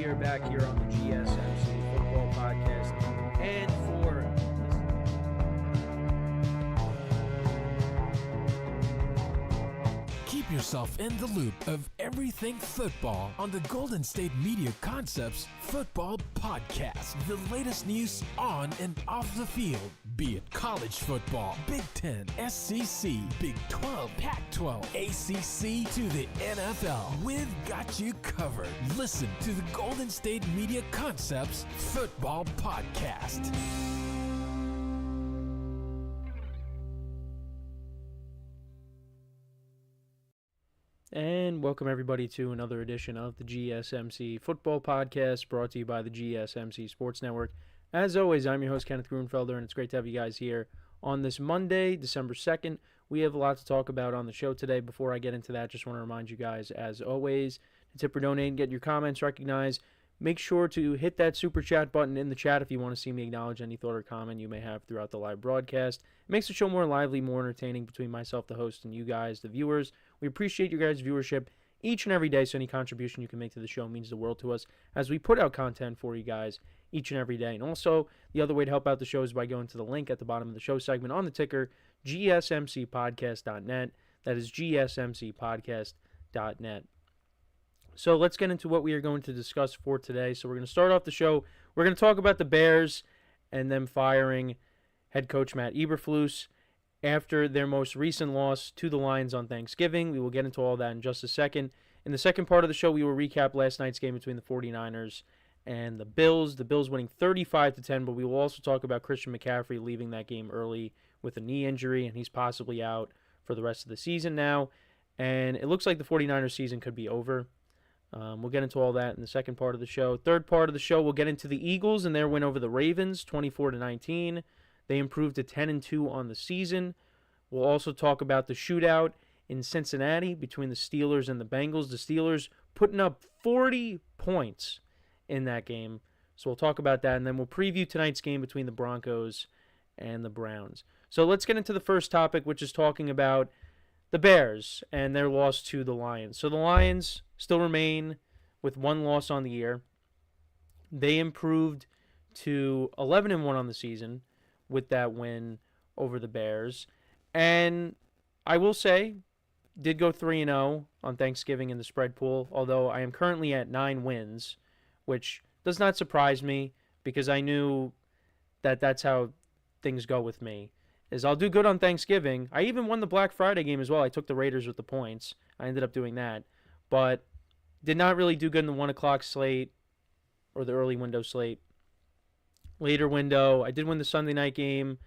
are back here on the GSMC Football Podcast. And for keep yourself in the loop of everything football on the Golden State Media Concepts Football Podcast. The latest news on and off the field, be it college football, Big Ten, SEC, Big 12, Pac-12, ACC to the NFL. We've got you covered. Listen to the Golden State Media Concepts Football Podcast. And welcome everybody to another edition of the GSMC Football Podcast, brought to you by the GSMC Sports Network. As always, I'm your host, Kenneth, and it's great to have you guys here on this Monday, December 2nd. We have a lot to talk about on the show today. Before I get into that, just want to remind you guys, as always, to tip or donate and get your comments recognized. Make sure to hit that super chat button in the chat if you want to see me acknowledge any thought or comment you may have throughout the live broadcast. It makes the show more lively, more entertaining between myself, the host, and you guys, the viewers. We appreciate your guys' viewership each and every day, so any contribution you can make to the show means the world to us as we put out content for you guys each and every day. And also, the other way to help out the show is by going to the link at the bottom of the show segment on the ticker, gsmcpodcast.net. That is gsmcpodcast.net. So let's get into what we are going to discuss for today. So we're going to start off the show. We're going to talk about the Bears and them firing head coach Matt Eberflus after their most recent loss to the Lions on Thanksgiving. We will get into all that in just a second. In the second part of the show, we will recap last night's game between the 49ers and the Bills. The Bills winning 35-10, but we will also talk about Christian McCaffrey leaving that game early with a knee injury, and he's possibly out for the rest of the season now. And it looks like the 49ers season could be over. We'll get into all that in the second part of the show. Third part of the show, we'll get into the Eagles and their win over the Ravens, 24-19. They improved to 10-2 on the season. We'll also talk about the shootout in Cincinnati between the Steelers and the Bengals. The Steelers putting up 40 points in that game. So we'll talk about that, and then we'll preview tonight's game between the Broncos and the Browns. So let's get into the first topic, which is talking about the Bears and their loss to the Lions. So the Lions still remain with one loss on the year. They improved to 11-1 on the season with that win over the Bears. And I will say, did go 3-0 on Thanksgiving in the spread pool, although I am currently at 9 wins, which does not surprise me because I knew that that's how things go with me. Is I'll do good on Thanksgiving. I even won the Black Friday game as well. I took the Raiders with the points. I ended up doing that. But did not really do good in the 1 o'clock slate or the early window slate. Later window, I did win the Sunday night game.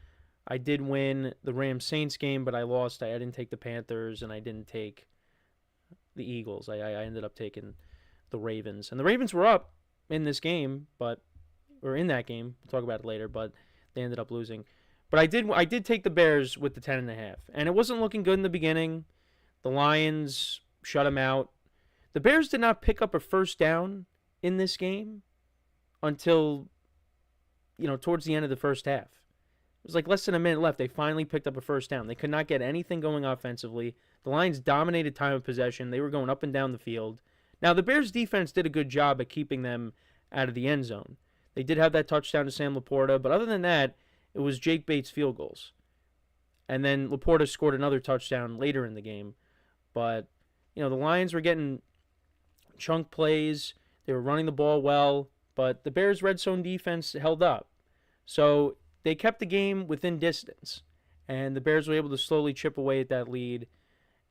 I did win the Rams-Saints game, but I lost. I didn't take the Panthers, and I didn't take the Eagles. I ended up taking the Ravens. And the Ravens were up in this game, or in that game. We'll talk about it later, but they ended up losing. But I did take the Bears with the 10.5, and it wasn't looking good in the beginning. The Lions shut them out. The Bears did not pick up a first down in this game until, towards the end of the first half. It was like less than a minute left. They finally picked up a first down. They could not get anything going offensively. The Lions dominated time of possession. They were going up and down the field. Now, the Bears' defense did a good job at keeping them out of the end zone. They did have that touchdown to Sam Laporta, but other than that, it was Jake Bates' field goals. And then Laporta scored another touchdown later in the game. But, the Lions were getting chunk plays. They were running the ball well. But the Bears' red zone defense held up. So they kept the game within distance. And the Bears were able to slowly chip away at that lead.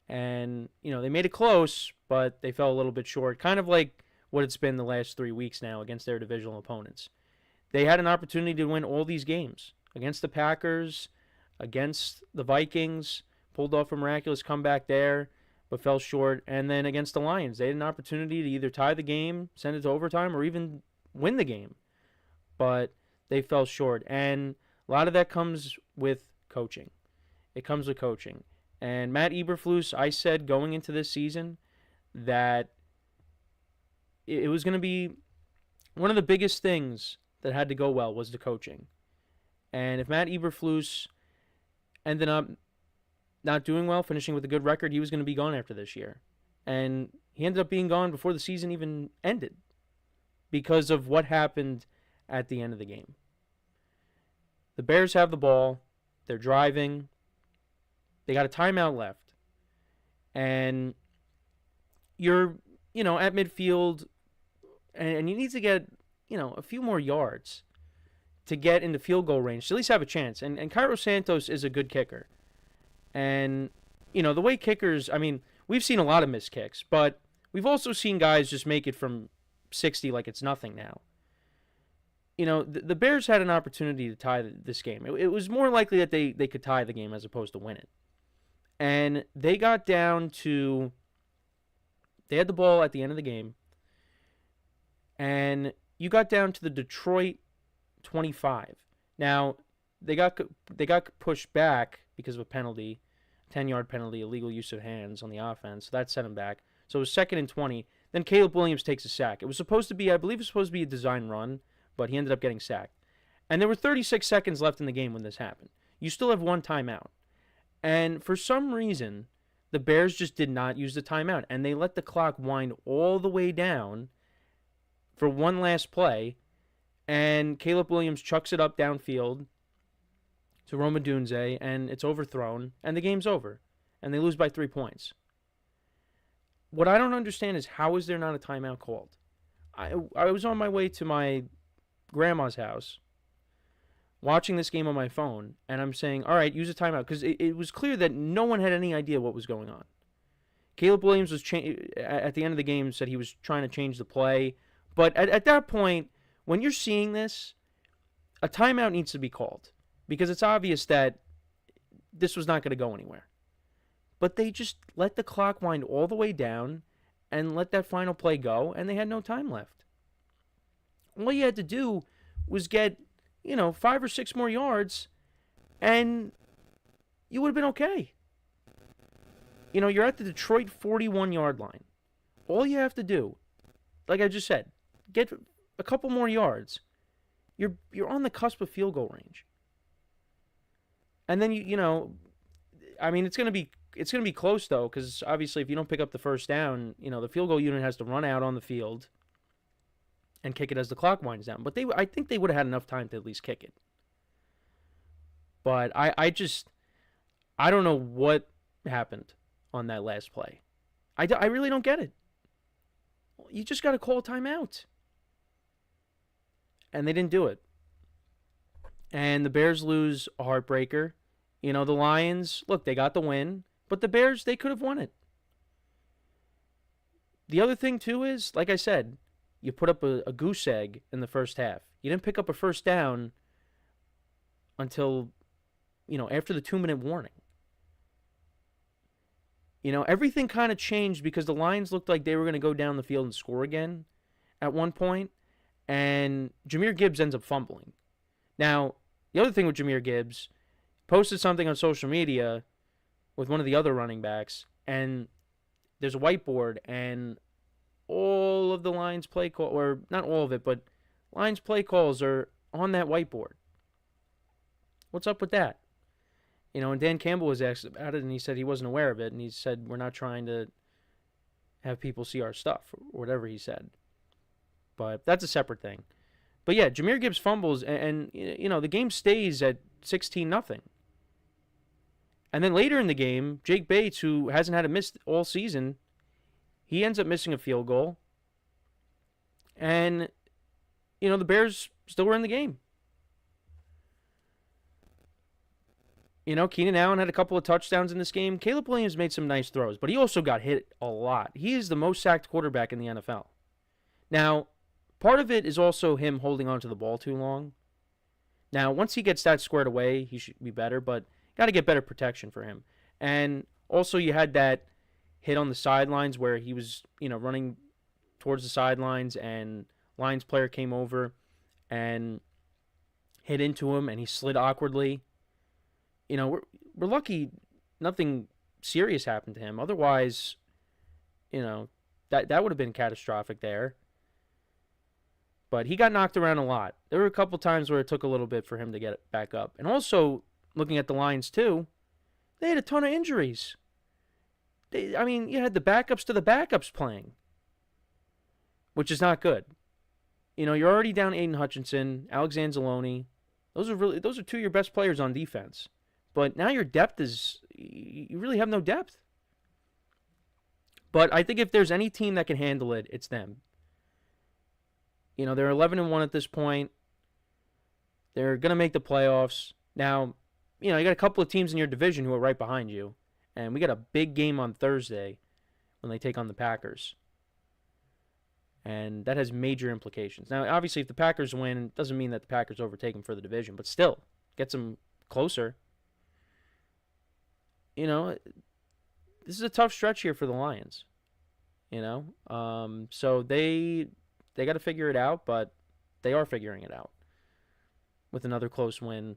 And, they made it close, but they fell a little bit short. Kind of like what it's been the last 3 weeks now against their divisional opponents. They had an opportunity to win all these games. Against the Packers, against the Vikings, pulled off a miraculous comeback there, but fell short. And then against the Lions, they had an opportunity to either tie the game, send it to overtime, or even win the game. But they fell short. And a lot of that comes with coaching. It comes with coaching. And Matt Eberflus, I said going into this season that it was going to be one of the biggest things that had to go well was the coaching. And if Matt Eberflus ended up not doing well, finishing with a good record, he was going to be gone after this year. And he ended up being gone before the season even ended. because of what happened at the end of the game. The Bears have the ball. They're driving. They got a timeout left. And you're, at midfield, and you need to get, a few more yards to get into field goal range to at least have a chance. And Cairo Santos is a good kicker. And, the way kickers, we've seen a lot of missed kicks, but we've also seen guys just make it from 60 like it's nothing now. The Bears had an opportunity to tie this game. It was more likely that they could tie the game as opposed to win it. And they got down to, they had the ball at the end of the game, and you got down to the Detroit 25. Now, they got pushed back because of a penalty, 10-yard penalty, illegal use of hands on the offense. So that set them back. So it was 2nd and 20. Then Caleb Williams takes a sack. It was supposed to be, I believe it was supposed to be a design run, but he ended up getting sacked. And there were 36 seconds left in the game when this happened. You still have one timeout. And for some reason, the Bears just did not use the timeout. And they let the clock wind all the way down for one last play. And Caleb Williams chucks it up downfield to Roma Dunze, and it's overthrown, and the game's over. And they lose by 3 points. What I don't understand is, how is there not a timeout called? I was on my way to my grandma's house watching this game on my phone, and I'm saying, all right, use a timeout, because it was clear that no one had any idea what was going on. Caleb Williams was at the end of the game said he was trying to change the play, but at that point, when you're seeing this, a timeout needs to be called, because it's obvious that this was not going to go anywhere. But they just let the clock wind all the way down and let that final play go, and they had no time left. All you had to do was get, 5 or 6 more yards, and you would have been okay. You're at the Detroit 41-yard line. All you have to do, like I just said, get a couple more yards. You're on the cusp of field goal range. And then it's going to be close though, because obviously if you don't pick up the first down, the field goal unit has to run out on the field and kick it as the clock winds down. But I think they would have had enough time to at least kick it. But I don't know what happened on that last play. I really don't get it. You just got to call a timeout. And they didn't do it. And the Bears lose a heartbreaker. The Lions, look, they got the win, but the Bears, they could have won it. The other thing, too, is, like I said, you put up a goose egg in the first half. You didn't pick up a first down until, after the 2-minute warning. Everything kind of changed because the Lions looked like they were going to go down the field and score again at one point, and Jahmyr Gibbs ends up fumbling. Now, the other thing with Jahmyr Gibbs, posted something on social media with one of the other running backs, and there's a whiteboard, and all of the Lions play call, or not all of it, but Lions play calls are on that whiteboard. What's up with that? And Dan Campbell was asked about it, and he said he wasn't aware of it, and he said, we're not trying to have people see our stuff, or whatever he said. But that's a separate thing. But yeah, Jahmyr Gibbs fumbles, and the game stays at 16-0. And then later in the game, Jake Bates, who hasn't had a miss all season, he ends up missing a field goal. And, the Bears still were in the game. Keenan Allen had a couple of touchdowns in this game. Caleb Williams made some nice throws, but he also got hit a lot. He is the most sacked quarterback in the NFL. Now, part of it is also him holding on to the ball too long. Now, once he gets that squared away, he should be better, but got to get better protection for him. And also you had that hit on the sidelines where he was, running towards the sidelines, and Lions player came over and hit into him, and he slid awkwardly. We're lucky nothing serious happened to him. Otherwise, that would have been catastrophic there. But he got knocked around a lot. There were a couple times where it took a little bit for him to get back up. And also, looking at the Lions too, they had a ton of injuries. You had the backups to the backups playing, which is not good. you're already down Aiden Hutchinson, Alexander Zaloni. Those are two of your best players on defense. But now your depth you really have no depth. But I think if there's any team that can handle it, it's them. They're 11-1 at this point. They're going to make the playoffs. Now, you got a couple of teams in your division who are right behind you. And we got a big game on Thursday when they take on the Packers. And that has major implications. Now, obviously, if the Packers win, it doesn't mean that the Packers overtake them for the division. But still, gets them closer. This is a tough stretch here for the Lions. So they got to figure it out, but they are figuring it out with another close win.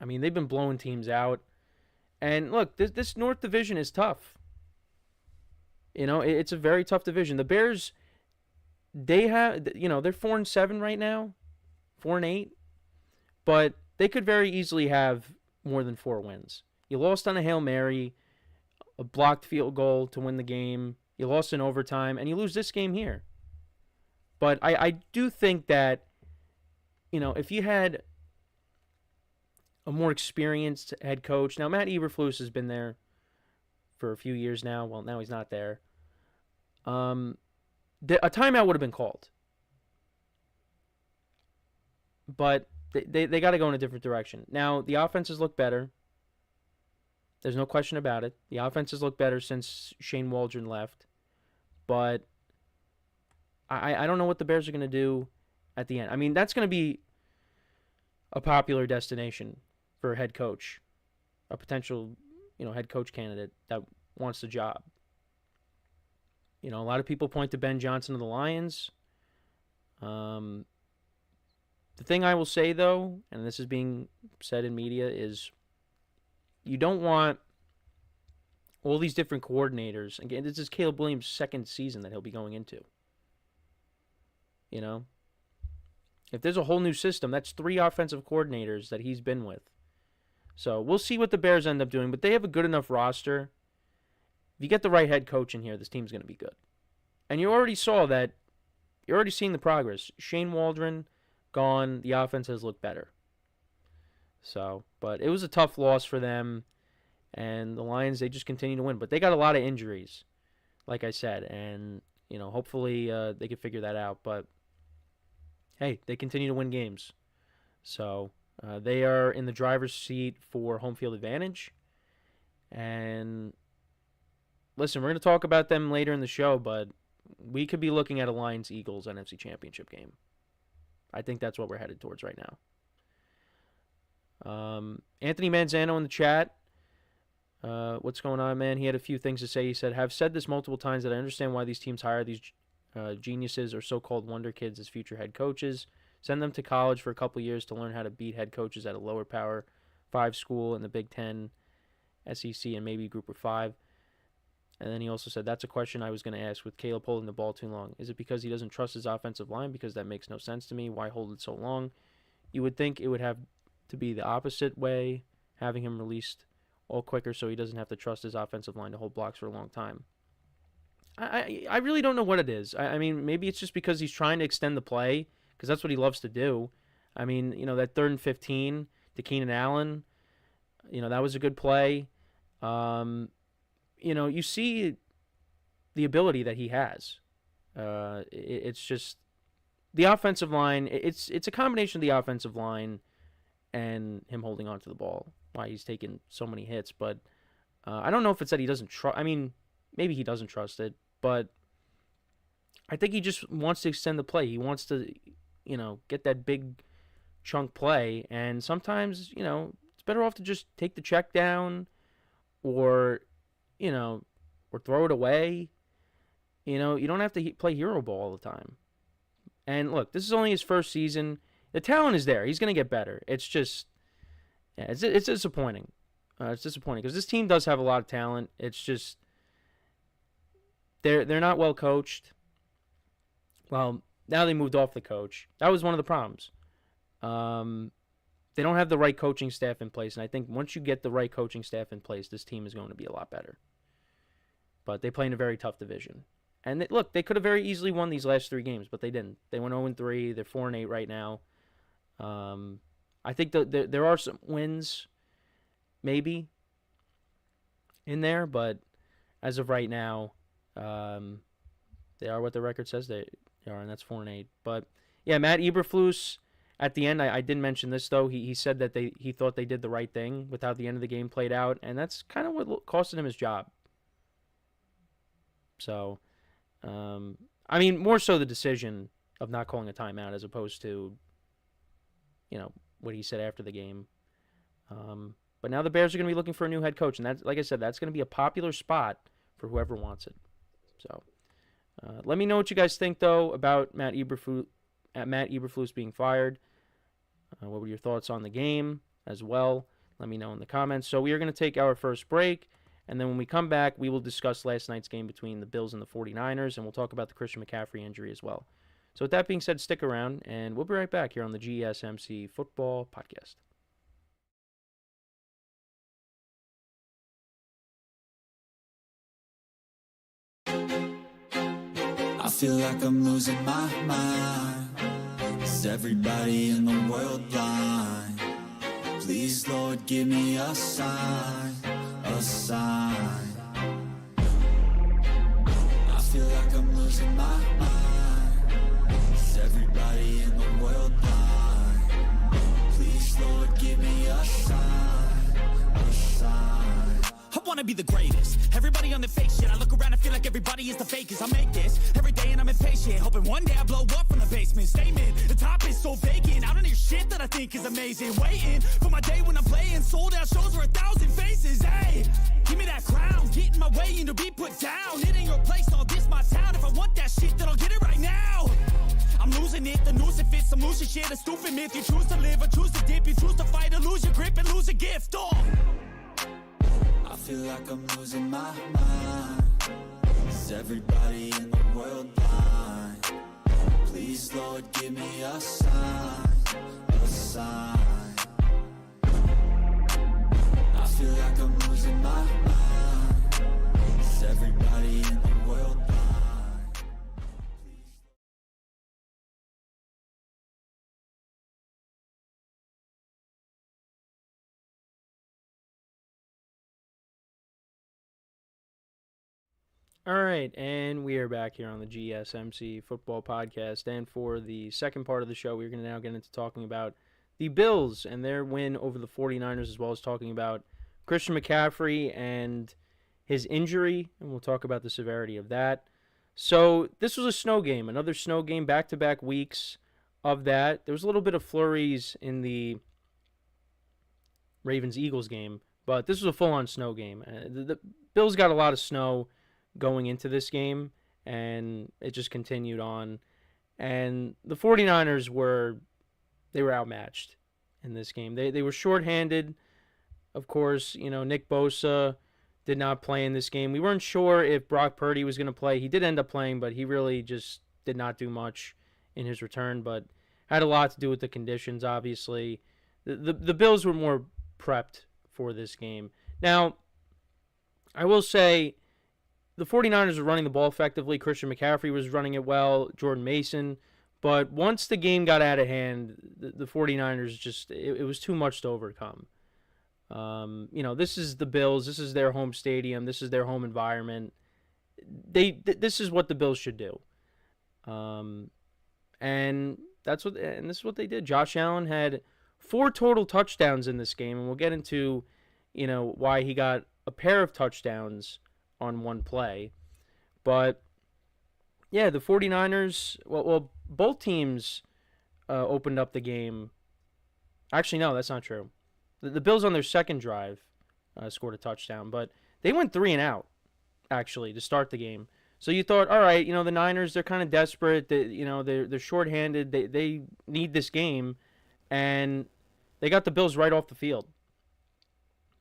I mean, they've been blowing teams out. And look, this North Division is tough. It's a very tough division. The Bears, they're 4-7 right now, 4-8, but they could very easily have more than 4 wins. You lost on a Hail Mary, a blocked field goal to win the game. You lost in overtime, and you lose this game here. But I do think that, if you had a more experienced head coach. Now, Matt Eberflus has been there for a few years now. Well, now he's not there. A timeout would have been called. But they got to go in a different direction. Now, the offenses look better. There's no question about it. The offenses look better since Shane Waldron left. But I don't know what the Bears are going to do at the end. I mean, that's going to be a popular destination for a head coach, a potential, head coach candidate that wants the job. A lot of people point to Ben Johnson of the Lions. The thing I will say, though, and this is being said in media, is you don't want all these different coordinators. Again, this is Caleb Williams' second season that he'll be going into. If there's a whole new system, that's 3 offensive coordinators that he's been with. So we'll see what the Bears end up doing, but they have a good enough roster. If you get the right head coach in here, this team's going to be good. And you already saw that. You're already seeing the progress. Shane Waldron gone. The offense has looked better. So, but it was a tough loss for them. And the Lions, they just continue to win. But they got a lot of injuries, like I said. And, hopefully they can figure that out. But, hey, they continue to win games. So, they are in the driver's seat for home field advantage. And, listen, we're going to talk about them later in the show, but we could be looking at a Lions-Eagles NFC Championship game. I think that's what we're headed towards right now. Anthony Manzano in the chat. What's going on, man? He had a few things to say. He said, "Have said this multiple times that I understand why these teams hire these geniuses or so-called wonder kids as future head coaches. Send them to college for a couple years to learn how to beat head coaches at a lower Power 5 school in the Big Ten, SEC, and maybe Group of 5. And then he also said, that's a question I was going to ask with Caleb holding the ball too long. Is it because he doesn't trust his offensive line? Because that makes no sense to me. Why hold it so long? You would think it would have to be the opposite way, having him released all quicker so he doesn't have to trust his offensive line to hold blocks for a long time. I really don't know what it is. I mean, maybe it's just because he's trying to extend the play, because that's what he loves to do. I mean, that 3rd and 15 to Keenan Allen, that was a good play. You see the ability that he has. It's just the offensive line. It's a combination of the offensive line and him holding on to the ball, why he's taking so many hits. But I don't know if it's that he doesn't trust. I mean, maybe he doesn't trust it, but I think he just wants to extend the play. He wants to, get that big chunk play. And sometimes, it's better off to just take the check down or throw it away. You don't have to play hero ball all the time. And look, this is only his first season. The talent is there. He's going to get better. It's just, it's disappointing. It's disappointing because this team does have a lot of talent. It's just they're not well coached. Well, now they moved off the coach. That was one of the problems. They don't have the right coaching staff in place, and I think once you get the right coaching staff in place, this team is going to be a lot better. But they play in a very tough division, And look, they could have very easily won these last 3 games, but they didn't. They went 0-3. They're 4-8 right now. I think there are some wins, maybe, in there, but as of right now, they are what the record says they are, and that's 4-8. But yeah, Matt Eberflus. At the end, I didn't mention this though. He said that he thought they did the right thing with how the end of the game played out, and that's kind of what costed him his job. So, I mean, more so the decision of not calling a timeout as opposed to, what he said after the game. But now the Bears are going to be looking for a new head coach, and that's, like I said, that's going to be a popular spot for whoever wants it. So, let me know what you guys think though about Matt Eberflus being fired. What were your thoughts on the game as well? Let me know in the comments. So we are going to take our first break, and then when we come back, we will discuss last night's game between the Bills and the 49ers, and we'll talk about the Christian McCaffrey injury as well. So with that being said, stick around, and we'll be right back here on the GSMC Football Podcast. I feel like I'm losing my mind. Is everybody in the world blind? Please, Lord, give me a sign, a sign. I feel like I'm losing my mind. Is everybody in the world blind? Please, Lord, give me a sign, a sign. I wanna be the greatest. Everybody on the fake shit. I look around and feel like everybody is the fakest. I make this every day and I'm impatient, hoping one day I blow up from the basement. Statement, the top is so vacant. I don't hear shit that I think is amazing. Waiting for my day when I'm playing sold out shows for 1,000 faces. Hey, give me that crown, get in my way and to be put down. It ain't your place, all this my town. If I want that shit, then I'll get it right now. I'm losing it, the noose it fits. I'm losing shit, a stupid myth. You choose to live or choose to dip. You choose to fight or lose your grip and lose a gift. I feel like I'm losing my mind. Is everybody in the world blind? Please, Lord, give me a sign, a sign. I feel like I'm losing my mind. Is everybody in the world blind? All right, and we are back here on the GSMC Football Podcast. And for the second part of the show, we're going to now get into talking about the Bills and their win over the 49ers, as well as talking about Christian McCaffrey and his injury, and we'll talk about the severity of that. So this was a snow game, another snow game, back-to-back weeks of that. There was a little bit of flurries in the Ravens-Eagles game, but this was a full-on snow game. The Bills got a lot of snow going into this game, and it just continued on. And the 49ers were outmatched in this game. They were shorthanded. Of course, Nick Bosa did not play in this game. We weren't sure if Brock Purdy was going to play. He did end up playing, but he really just did not do much in his return, but had a lot to do with the conditions, obviously. The Bills were more prepped for this game. Now, I will say the 49ers were running the ball effectively. Christian McCaffrey was running it well, Jordan Mason. But once the game got out of hand, the 49ers just, it was too much to overcome. This is the Bills. This is their home stadium. This is their home environment. This is what the Bills should do. And this is what they did. Josh Allen had 4 total touchdowns in this game, and we'll get into, why he got a pair of touchdowns on one play. But yeah, the 49ers, well, both teams opened up the game. Actually, no, that's not true. The Bills on their second drive scored a touchdown, but they went 3 and out, actually, to start the game. So you thought, all right, the Niners, they're kind of desperate. They're shorthanded. They need this game, and they got the Bills right off the field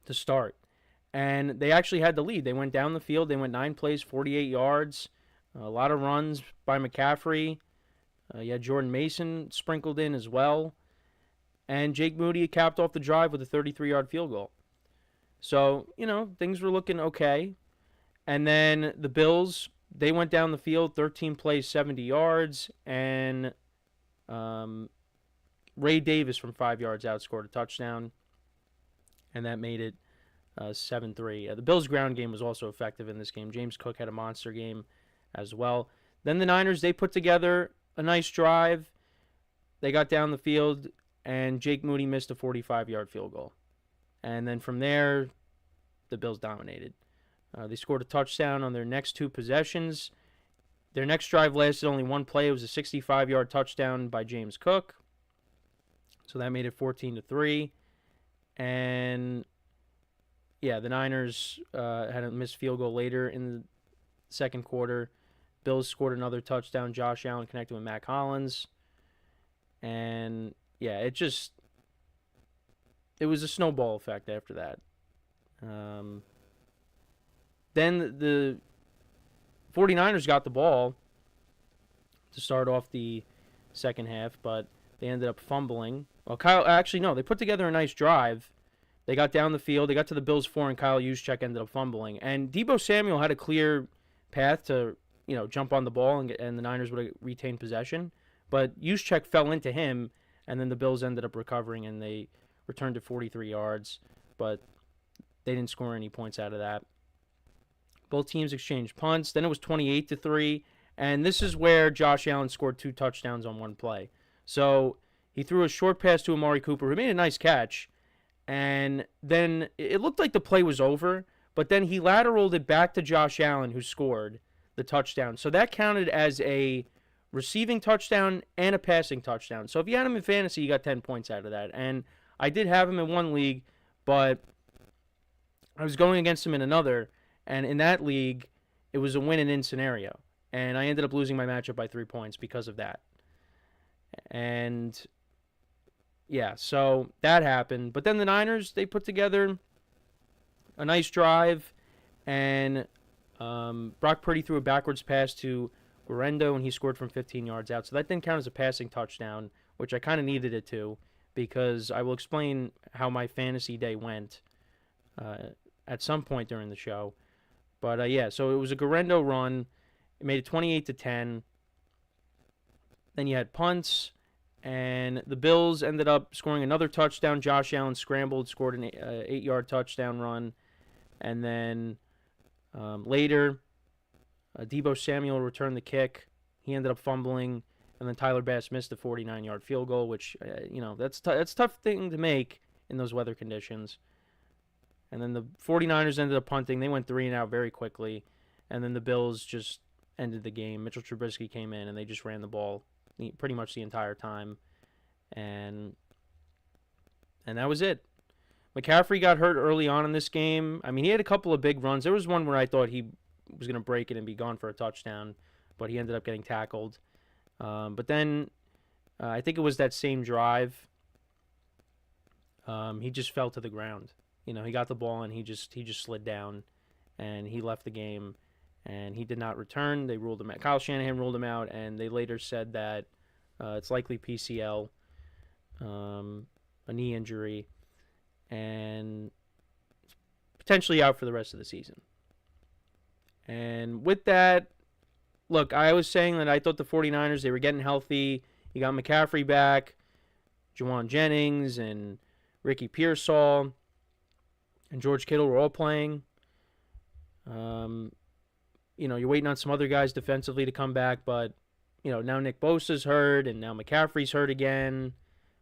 to start. And they actually had the lead. They went down the field. They went 9 plays, 48 yards, a lot of runs by McCaffrey. You had Jordan Mason sprinkled in as well. And Jake Moody capped off the drive with a 33-yard field goal. So, things were looking okay. And then the Bills they went down the field, 13 plays, 70 yards, and Ray Davis from 5 yards out scored a touchdown, and that made it 7-3. The Bills' ground game was also effective in this game. James Cook had a monster game as well. Then the Niners, they put together a nice drive. They got down the field, and Jake Moody missed a 45-yard field goal. And then from there, the Bills dominated. They scored a touchdown on their next 2 possessions. Their next drive lasted only 1 play. It was a 65-yard touchdown by James Cook. So that made it 14-3. And, yeah, the Niners had a missed field goal later in the second quarter. Bills scored another touchdown. Josh Allen connected with Mac Hollins. And, yeah, it was a snowball effect after that. Then the 49ers got the ball to start off the second half, but they ended up fumbling. Well, they put together a nice drive. They got down the field. They got to the Bills' 4, and Kyle Juszczyk ended up fumbling. And Deebo Samuel had a clear path to, jump on the ball, and the Niners would have retained possession. But Juszczyk fell into him, and then the Bills ended up recovering, and they returned to 43 yards. But they didn't score any points out of that. Both teams exchanged punts. Then it was 28-3, and this is where Josh Allen scored 2 touchdowns on 1 play. So he threw a short pass to Amari Cooper, who made a nice catch, and then it looked like the play was over, but then he lateraled it back to Josh Allen, who scored the touchdown. So that counted as a receiving touchdown and a passing touchdown. So if you had him in fantasy, you got 10 points out of that. And I did have him in one league, but I was going against him in another, and in that league, it was a win-and-in scenario. And I ended up losing my matchup by 3 points because of that. And, yeah, so that happened. But then the Niners, they put together a nice drive, and Brock Purdy threw a backwards pass to Guerrero, and he scored from 15 yards out. So that didn't count as a passing touchdown, which I kind of needed it to, because I will explain how my fantasy day went at some point during the show. But, yeah, so it was a Guerrero run. It made it 28-10. Then you had punts, and the Bills ended up scoring another touchdown. Josh Allen scrambled, scored an 8-yard touchdown run. And then later, Deebo Samuel returned the kick. He ended up fumbling, and then Tyler Bass missed a 49-yard field goal, which, that's a tough thing to make in those weather conditions. And then the 49ers ended up punting. They went 3-and-out very quickly. And then the Bills just ended the game. Mitchell Trubisky came in, and they just ran the ball pretty much the entire time. And that was it. McCaffrey got hurt early on in this game. I mean, he had a couple of big runs. There was one where I thought he was going to break it and be gone for a touchdown, but he ended up getting tackled. But then I think it was that same drive. He just fell to the ground. He got the ball and he just slid down, and he left the game, and he did not return. They ruled him out. Kyle Shanahan ruled him out, and they later said that it's likely PCL, a knee injury, and potentially out for the rest of the season. And with that, look, I was saying that I thought the 49ers, they were getting healthy. You got McCaffrey back, Juwan Jennings, and Ricky Pearsall, and George Kittle were all playing. You're waiting on some other guys defensively to come back, but, now Nick Bosa's hurt, and now McCaffrey's hurt again.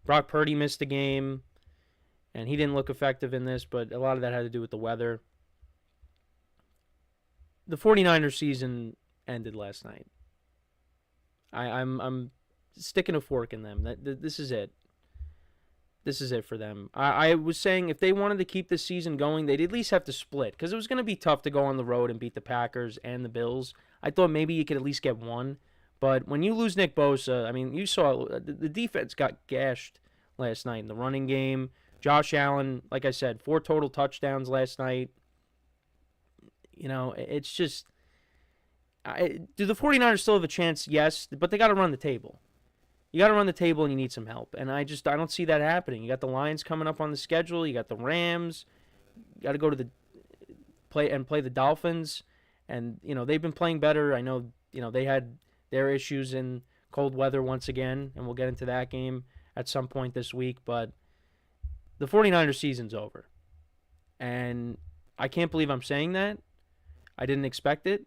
Brock Purdy missed the game, and he didn't look effective in this, but a lot of that had to do with the weather. The 49ers season ended last night. I'm sticking a fork in them. This is it. This is it for them. I was saying if they wanted to keep this season going, they'd at least have to split, because it was going to be tough to go on the road and beat the Packers and the Bills. I thought maybe you could at least get one. But when you lose Nick Bosa, I mean, you saw the defense got gashed last night in the running game. Josh Allen, like I said, 4 total touchdowns last night. It's just... do the 49ers still have a chance? Yes, but they got to run the table. You got to run the table, and you need some help. And I don't see that happening. You got the Lions coming up on the schedule. You got the Rams. You got to go to play the Dolphins. And, they've been playing better. I know, they had their issues in cold weather once again, and we'll get into that game at some point this week. But the 49ers season's over. And I can't believe I'm saying that. I didn't expect it.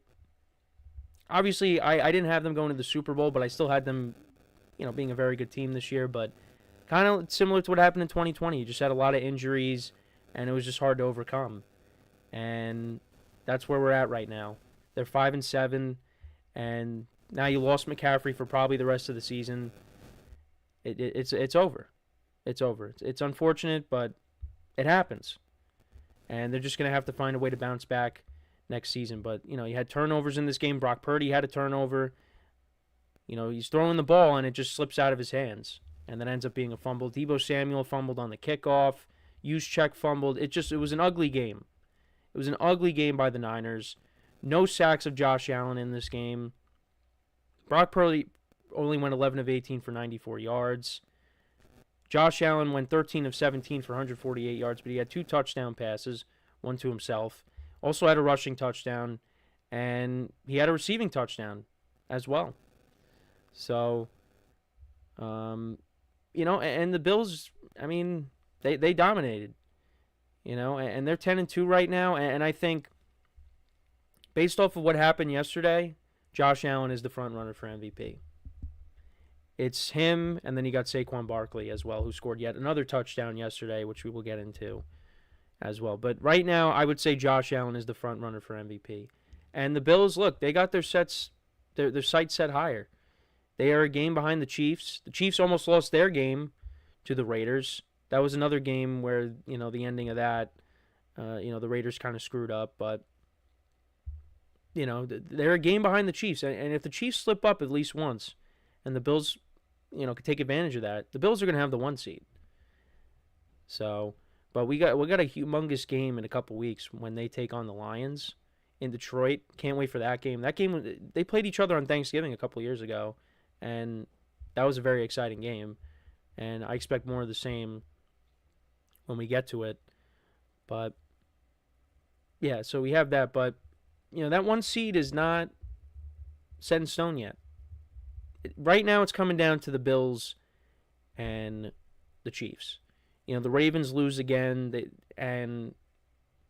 Obviously, I didn't have them going to the Super Bowl, but I still had them, being a very good team this year. But kind of similar to what happened in 2020. You just had a lot of injuries, and it was just hard to overcome. And that's where we're at right now. They're 5-7, and now you lost McCaffrey for probably the rest of the season. It's over. It's over. It's unfortunate, but it happens. And they're just going to have to find a way to bounce back next season. But, you had turnovers in this game. Brock Purdy had a turnover. He's throwing the ball, and it just slips out of his hands. And that ends up being a fumble. Deebo Samuel fumbled on the kickoff. Juszczyk fumbled. It was an ugly game. It was an ugly game by the Niners. No sacks of Josh Allen in this game. Brock Purdy only went 11 of 18 for 94 yards. Josh Allen went 13 of 17 for 148 yards, but he had 2 touchdown passes, one to himself. Also had a rushing touchdown, and he had a receiving touchdown as well. So, and the Bills, they dominated, and they're 10-2 right now, and I think based off of what happened yesterday, Josh Allen is the front runner for MVP. It's him, and then you got Saquon Barkley as well, who scored yet another touchdown yesterday, which we will get into as well. But right now, I would say Josh Allen is the front runner for MVP. And the Bills, look, they got their sights set higher. They are a game behind the Chiefs. The Chiefs almost lost their game to the Raiders. That was another game where, the ending of that, the Raiders kind of screwed up. But, they're a game behind the Chiefs. And if the Chiefs slip up at least once, and the Bills, could take advantage of that, the Bills are going to have the 1 seed. So, but we got a humongous game in a couple weeks when they take on the Lions in Detroit. Can't wait for that game. That game, they played each other on Thanksgiving a couple years ago, and that was a very exciting game. And I expect more of the same when we get to it. But, yeah, so we have that. But, that 1 seed is not set in stone yet. Right now it's coming down to the Bills and the Chiefs. The Ravens lose again, and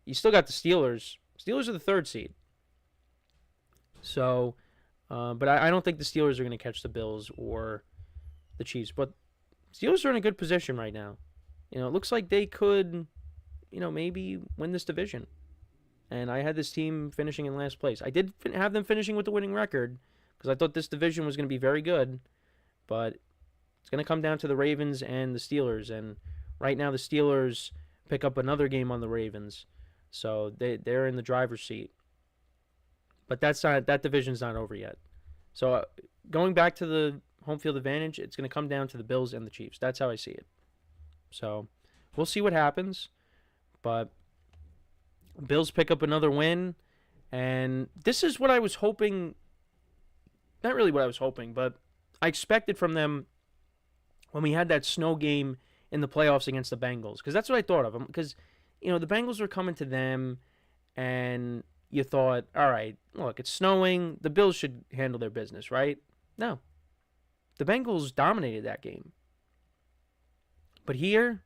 you still got the Steelers. Steelers are the 3rd seed. So, but I don't think the Steelers are going to catch the Bills or the Chiefs. But Steelers are in a good position right now. It looks like they could, maybe win this division. And I had this team finishing in last place. I did have them finishing with the winning record, because I thought this division was going to be very good, but it's going to come down to the Ravens and the Steelers, and right now the Steelers pick up another game on the Ravens, so they're in the driver's seat. But that division's not over yet. So going back to the home field advantage, it's going to come down to the Bills and the Chiefs. That's how I see it. So we'll see what happens, but Bills pick up another win, and this is what I was hoping. Not really what I was hoping, but I expected from them when we had that snow game in the playoffs against the Bengals. Because that's what I thought of them. Because, the Bengals were coming to them, and you thought, all right, look, it's snowing. The Bills should handle their business, right? No. The Bengals dominated that game. But here,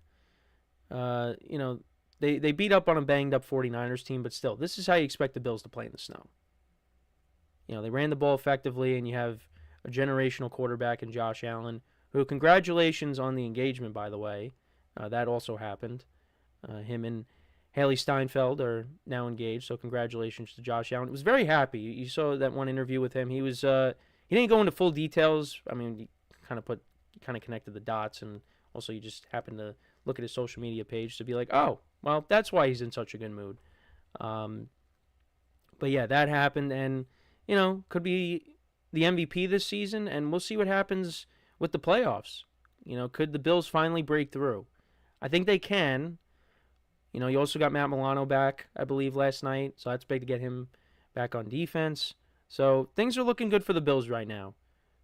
they beat up on a banged-up 49ers team, but still, this is how you expect the Bills to play in the snow. They ran the ball effectively, and you have a generational quarterback in Josh Allen, who, congratulations on the engagement, by the way. That also happened. Him and Haley Steinfeld are now engaged, so congratulations to Josh Allen. I was very happy. You saw that one interview with him. He didn't go into full details. I mean, he kind of connected the dots, and also you just happened to look at his social media page to be like, oh, well, that's why he's in such a good mood. But yeah, that happened, and could be the MVP this season, and we'll see what happens with the playoffs. Could the Bills finally break through? I think they can. You also got Matt Milano back, I believe, last night, so that's big to get him back on defense. So things are looking good for the Bills right now.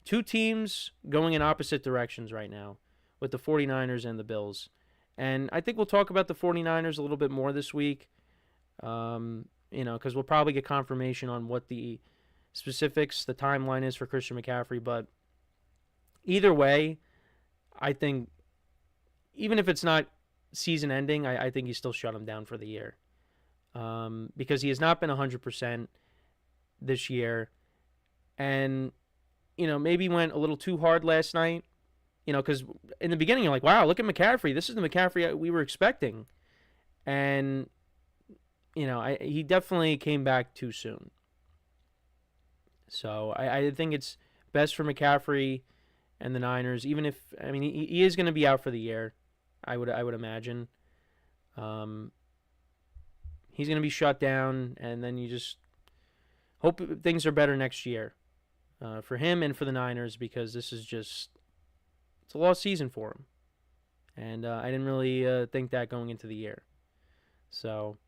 2 teams going in opposite directions right now with the 49ers and the Bills. And I think we'll talk about the 49ers a little bit more this week. because we'll probably get confirmation on what the specifics, the timeline is for Christian McCaffrey. But either way, I think even if it's not season ending, I think you still shut him down for the year. Because he has not been 100% this year. And, maybe he went a little too hard last night. Because in the beginning, you're like, wow, look at McCaffrey. This is the McCaffrey we were expecting. And, he definitely came back too soon. So I think it's best for McCaffrey and the Niners, even if, he is going to be out for the year, I would imagine. He's going to be shut down, and then you just hope things are better next year for him and for the Niners, because this is just, it's a lost season for him. And I didn't really think that going into the year. So,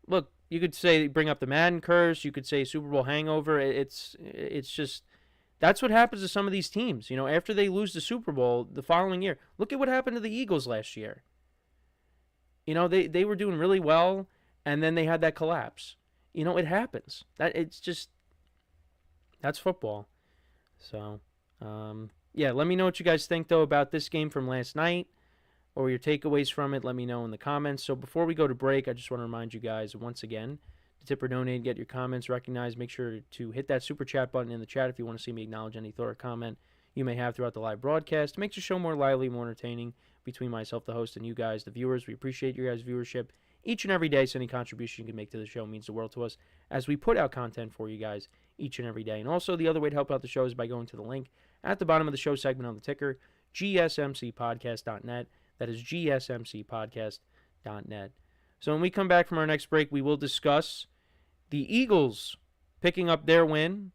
look, you could say bring up the Madden curse. You could say Super Bowl hangover. It's just, that's what happens to some of these teams. After they lose the Super Bowl the following year. Look at what happened to the Eagles last year. They were doing really well, and then they had that collapse. It happens. That's football. So, let me know what you guys think, though, about this game from last night, or your takeaways from it. Let me know in the comments. So before we go to break, I just want to remind you guys once again to tip or donate, get your comments recognized. Make sure to hit that super chat button in the chat if you want to see me acknowledge any thought or comment you may have throughout the live broadcast. It makes the show more lively, more entertaining between myself, the host, and you guys, the viewers. We appreciate your guys' viewership each and every day, so any contribution you can make to the show means the world to us as we put out content for you guys each and every day. And also, the other way to help out the show is by going to the link at the bottom of the show segment on the ticker, GSMCpodcast.net. That is GSMCpodcast.net. So when we come back from our next break, we will discuss the Eagles picking up their win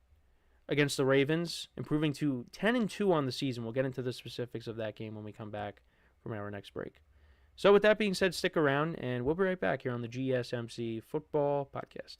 against the Ravens, improving to 10-2 on the season. We'll get into the specifics of that game when we come back from our next break. So with that being said, stick around, and we'll be right back here on the GSMC Football Podcast.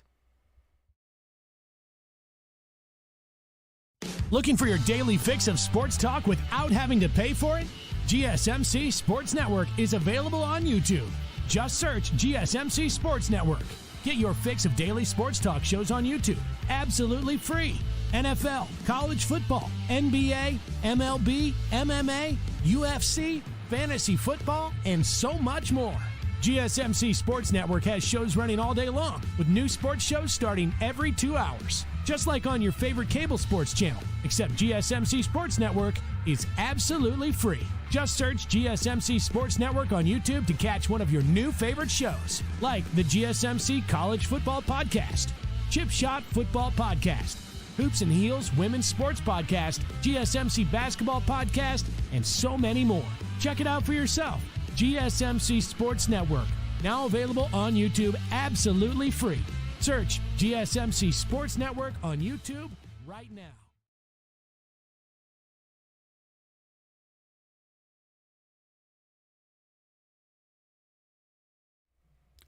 Looking for your daily fix of sports talk without having to pay for it? GSMC Sports Network is available on YouTube. Just search GSMC Sports Network. Get your fix of daily sports talk shows on YouTube, absolutely free. NFL, college football, NBA, MLB, MMA, UFC, fantasy football, and so much more. GSMC Sports Network has shows running all day long, with new sports shows starting every 2 hours. Just like on your favorite cable sports channel, except GSMC Sports Network is absolutely free. Just search GSMC Sports Network on YouTube to catch one of your new favorite shows, like the GSMC College Football Podcast, Chip Shot Football Podcast, Hoops and Heels Women's Sports Podcast, GSMC Basketball Podcast, and so many more. Check it out for yourself. GSMC Sports Network, now available on YouTube absolutely free. Search GSMC Sports Network on YouTube right now.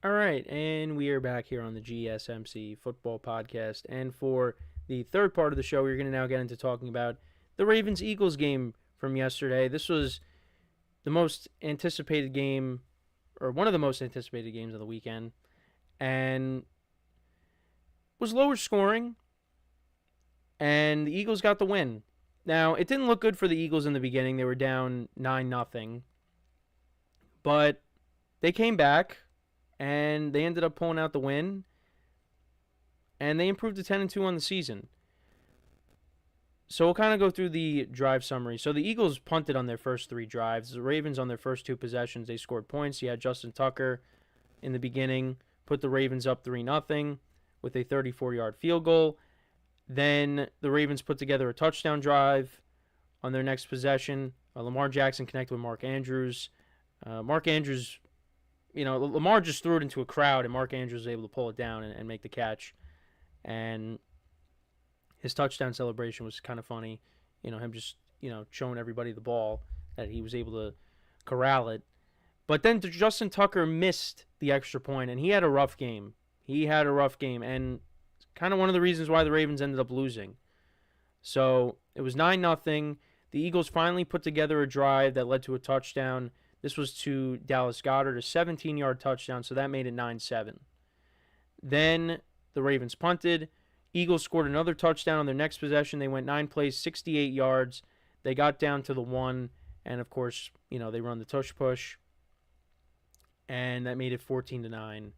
All right, and we are back here on the GSMC Football Podcast. And for the third part of the show, we're going to now get into talking about the Ravens-Eagles game from yesterday. This was the most anticipated game, or one of the most anticipated games of the weekend, and was lower scoring, and the Eagles got the win. Now, it didn't look good for the Eagles in the beginning. They were down 9-0, but they came back, and they ended up pulling out the win, and they improved to 10-2 on the season. So we'll kind of go through the drive summary. So the Eagles punted on their first 3 drives. The Ravens on their first 2 possessions, they scored points. You had Justin Tucker in the beginning, put the Ravens up 3-0 with a 34-yard field goal. Then the Ravens put together a touchdown drive on their next possession. Lamar Jackson connected with Mark Andrews. Mark Andrews, Lamar just threw it into a crowd, and Mark Andrews was able to pull it down and make the catch. And his touchdown celebration was kind of funny. Him just, showing everybody the ball, that he was able to corral it. But then Justin Tucker missed the extra point, and he had a rough game. And kind of one of the reasons why the Ravens ended up losing. So it was 9-0. The Eagles finally put together a drive that led to a touchdown. This was to Dallas Goedert, a 17-yard touchdown, so that made it 9-7. Then the Ravens punted. Eagles scored another touchdown on their next possession. They went 9 plays, 68 yards. They got down to the 1, and of course, they run the tush push, and that made it 14-9.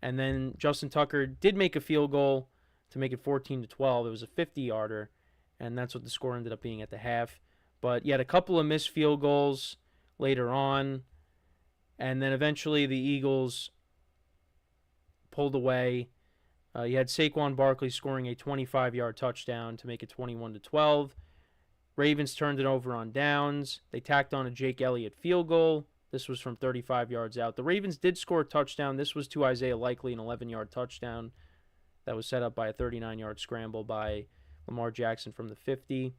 And then Justin Tucker did make a field goal to make it 14-12. It was a 50-yarder, and that's what the score ended up being at the half. But you had a couple of missed field goals later on, and then eventually the Eagles pulled away. You had Saquon Barkley scoring a 25-yard touchdown to make it 21-12. Ravens turned it over on downs. They tacked on a Jake Elliott field goal. This was from 35 yards out. The Ravens did score a touchdown. This was to Isaiah Likely, an 11-yard touchdown that was set up by a 39-yard scramble by Lamar Jackson from the 50.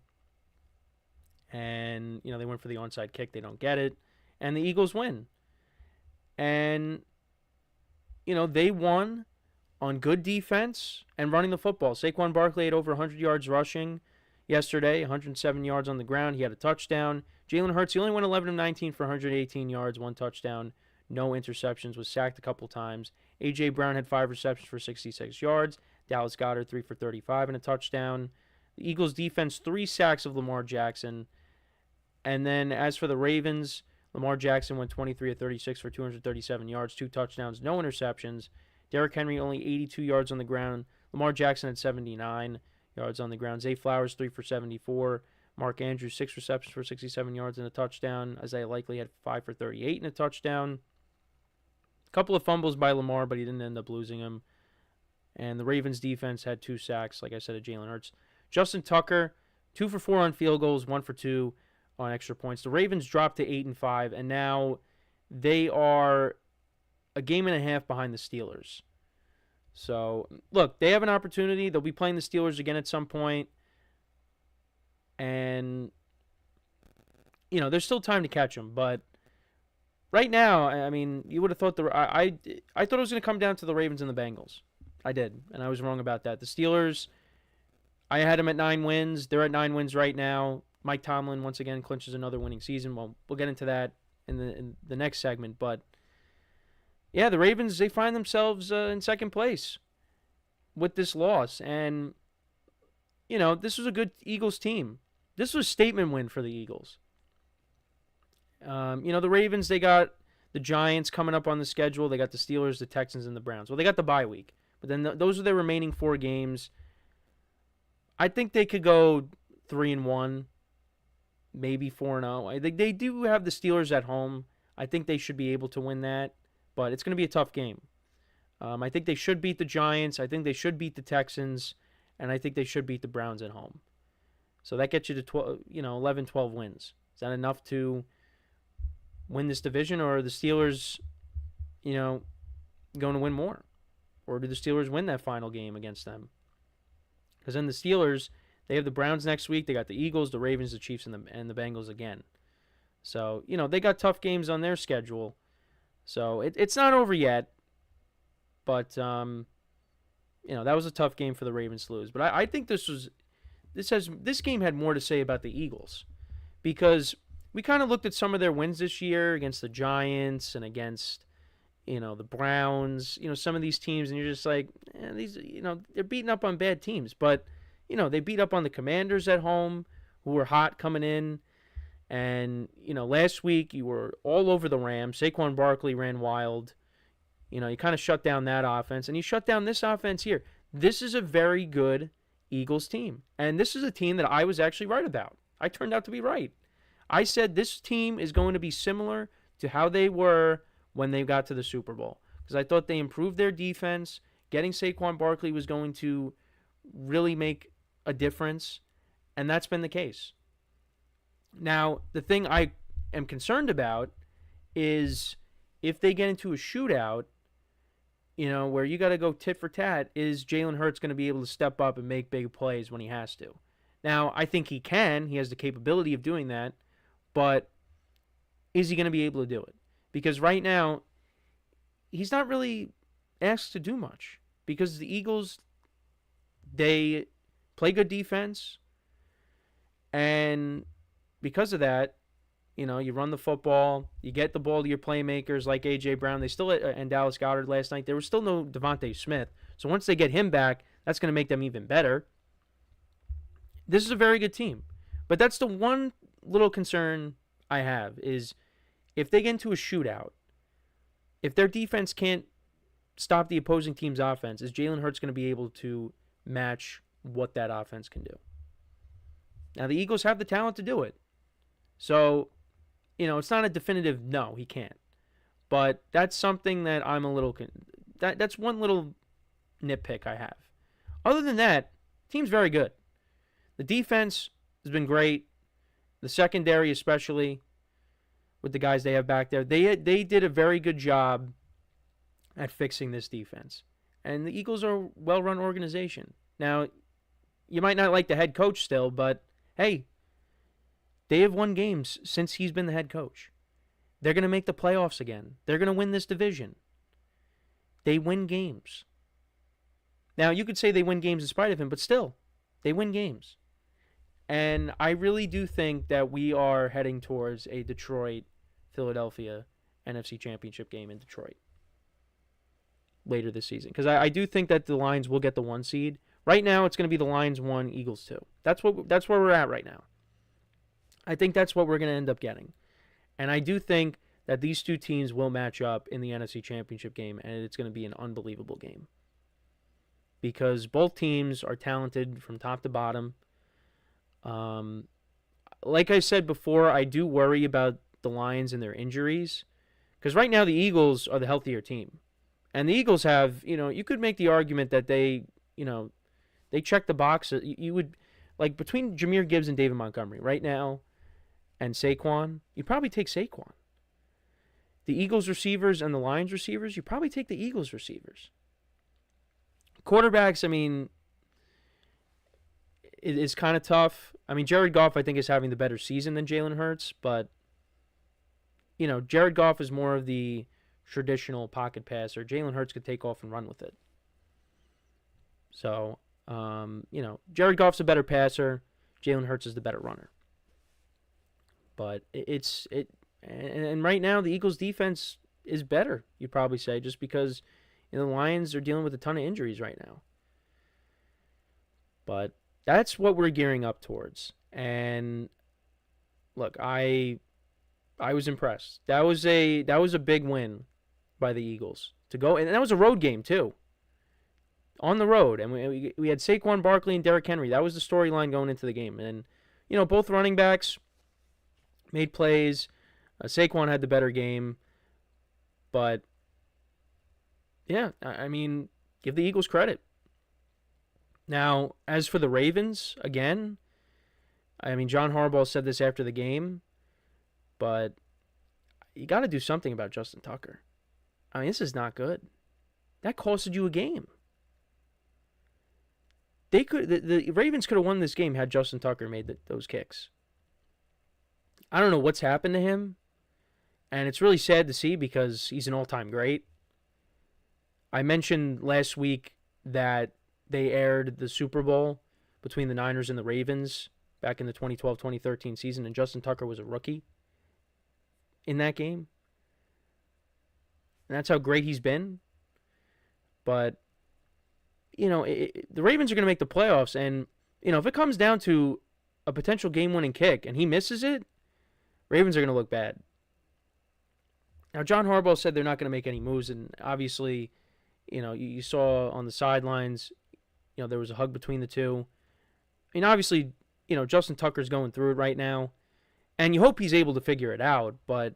And, they went for the onside kick. They don't get it. And the Eagles win. And, they won on good defense and running the football. Saquon Barkley had over 100 yards rushing yesterday, 107 yards on the ground. He had a touchdown. Jalen Hurts, he only went 11 of 19 for 118 yards, 1 touchdown, no interceptions, was sacked a couple times. A.J. Brown had 5 receptions for 66 yards. Dallas Goedert, 3 for 35 and a touchdown. The Eagles' defense, 3 sacks of Lamar Jackson. And then as for the Ravens, Lamar Jackson went 23 of 36 for 237 yards, 2 touchdowns, no interceptions. Derrick Henry only 82 yards on the ground. Lamar Jackson had 79 yards on the ground. Zay Flowers, 3 for 74. Mark Andrews, 6 receptions for 67 yards and a touchdown. Isaiah Likely had 5 for 38 and a touchdown. A couple of fumbles by Lamar, but he didn't end up losing them. And the Ravens defense had 2 sacks, like I said, of Jalen Hurts. Justin Tucker, 2 for 4 on field goals, 1 for 2 on extra points. The Ravens dropped to 8-5, and now they are a game and a half behind the Steelers. So, look, they have an opportunity. They'll be playing the Steelers again at some point. And, there's still time to catch them. But right now, I mean, you would have thought I thought it was going to come down to the Ravens and the Bengals. I did, and I was wrong about that. The Steelers, I had them at 9 wins. They're at 9 wins right now. Mike Tomlin, once again, clinches another winning season. Well, we'll get into that in the next segment. But, yeah, the Ravens, they find themselves in second place with this loss. And, this was a good Eagles team. This was a statement win for the Eagles. The Ravens, they got the Giants coming up on the schedule. They got the Steelers, the Texans, and the Browns. Well, they got the bye week. But then those are their remaining 4 games. I think they could go 3-1, maybe 4-0. I think they do have the Steelers at home. I think they should be able to win that. But it's going to be a tough game. I think they should beat the Giants. I think they should beat the Texans. And I think they should beat the Browns at home. So that gets you to 11, 12 wins. Is that enough to win this division, or are the Steelers, going to win more? Or do the Steelers win that final game against them? Because then the Steelers, they have the Browns next week. They got the Eagles, the Ravens, the Chiefs, and the Bengals again. So, they got tough games on their schedule. So it's not over yet. But, that was a tough game for the Ravens to lose. But I think this game had more to say about the Eagles, because we kind of looked at some of their wins this year against the Giants and against, the Browns, some of these teams, and you're just like, these, they're beating up on bad teams. But, they beat up on the Commanders at home, who were hot coming in. And, last week you were all over the Rams. Saquon Barkley ran wild. You kind of shut down that offense, and you shut down this offense here. This is a very good Eagles team. And this is a team that I was actually right about. I turned out to be right. I said this team is going to be similar to how they were when they got to the Super Bowl, because I thought they improved their defense. Getting Saquon Barkley was going to really make a difference, and that's been the case. Now, the thing I am concerned about is if they get into a shootout, where you got to go tit for tat, is Jalen Hurts going to be able to step up and make big plays when he has to? Now, I think he can. He has the capability of doing that. But is he going to be able to do it? Because right now, he's not really asked to do much. Because the Eagles, they play good defense. And because of that, You run the football. You get the ball to your playmakers like A.J. Brown. They still and Dallas Goedert last night. There was still no Devontae Smith. So once they get him back, that's going to make them even better. This is a very good team. But that's the one little concern I have is if they get into a shootout, if their defense can't stop the opposing team's offense, is Jalen Hurts going to be able to match what that offense can do? Now, the Eagles have the talent to do it. So, it's not a definitive no, he can't. But that's something that I'm a little... That's one little nitpick I have. Other than that, team's very good. The defense has been great. The secondary especially, with the guys they have back there. They did a very good job at fixing this defense. And the Eagles are a well-run organization. Now, you might not like the head coach still, but hey, they have won games since he's been the head coach. They're going to make the playoffs again. They're going to win this division. They win games. Now, you could say they win games in spite of him, but still, they win games. And I really do think that we are heading towards a Detroit-Philadelphia NFC Championship game in Detroit later this season. Because I do think that the Lions will get the 1 seed. Right now, it's going to be the Lions 1, Eagles 2. That's where we're at right now. I think that's what we're going to end up getting. And I do think that these two teams will match up in the NFC Championship game, and it's going to be an unbelievable game. Because both teams are talented from top to bottom. Like I said before, I do worry about the Lions and their injuries. Because right now the Eagles are the healthier team. And the Eagles have, you could make the argument that they check the box. You would, like, between Jahmyr Gibbs and David Montgomery right now and Saquon, you probably take Saquon. The Eagles receivers and the Lions receivers, you probably take the Eagles receivers. Quarterbacks, it is kind of tough. Jared Goff, I think, is having the better season than Jalen Hurts, but, Jared Goff is more of the traditional pocket passer. Jalen Hurts could take off and run with it. So, Jared Goff's a better passer. Jalen Hurts is the better runner. But and right now the Eagles' defense is better, you'd probably say, just because the Lions are dealing with a ton of injuries right now. But that's what we're gearing up towards. And look, I was impressed. That was a big win by the Eagles to go, and that was a road game too. On the road, and we had Saquon Barkley and Derrick Henry. That was the storyline going into the game. And both running backs made plays. Saquon had the better game, but yeah, give the Eagles credit. Now, as for the Ravens, again, John Harbaugh said this after the game, but you got to do something about Justin Tucker. This is not good. That costed you a game. The Ravens could have won this game had Justin Tucker made those kicks. I don't know what's happened to him, and it's really sad to see because he's an all-time great. I mentioned last week that they aired the Super Bowl between the Niners and the Ravens back in the 2012-2013 season, and Justin Tucker was a rookie in that game. And that's how great he's been. But, the Ravens are going to make the playoffs, and, if it comes down to a potential game-winning kick and he misses it, Ravens are going to look bad. Now, John Harbaugh said they're not going to make any moves, and obviously, you saw on the sidelines, there was a hug between the two. Obviously, Justin Tucker's going through it right now, and you hope he's able to figure it out, but,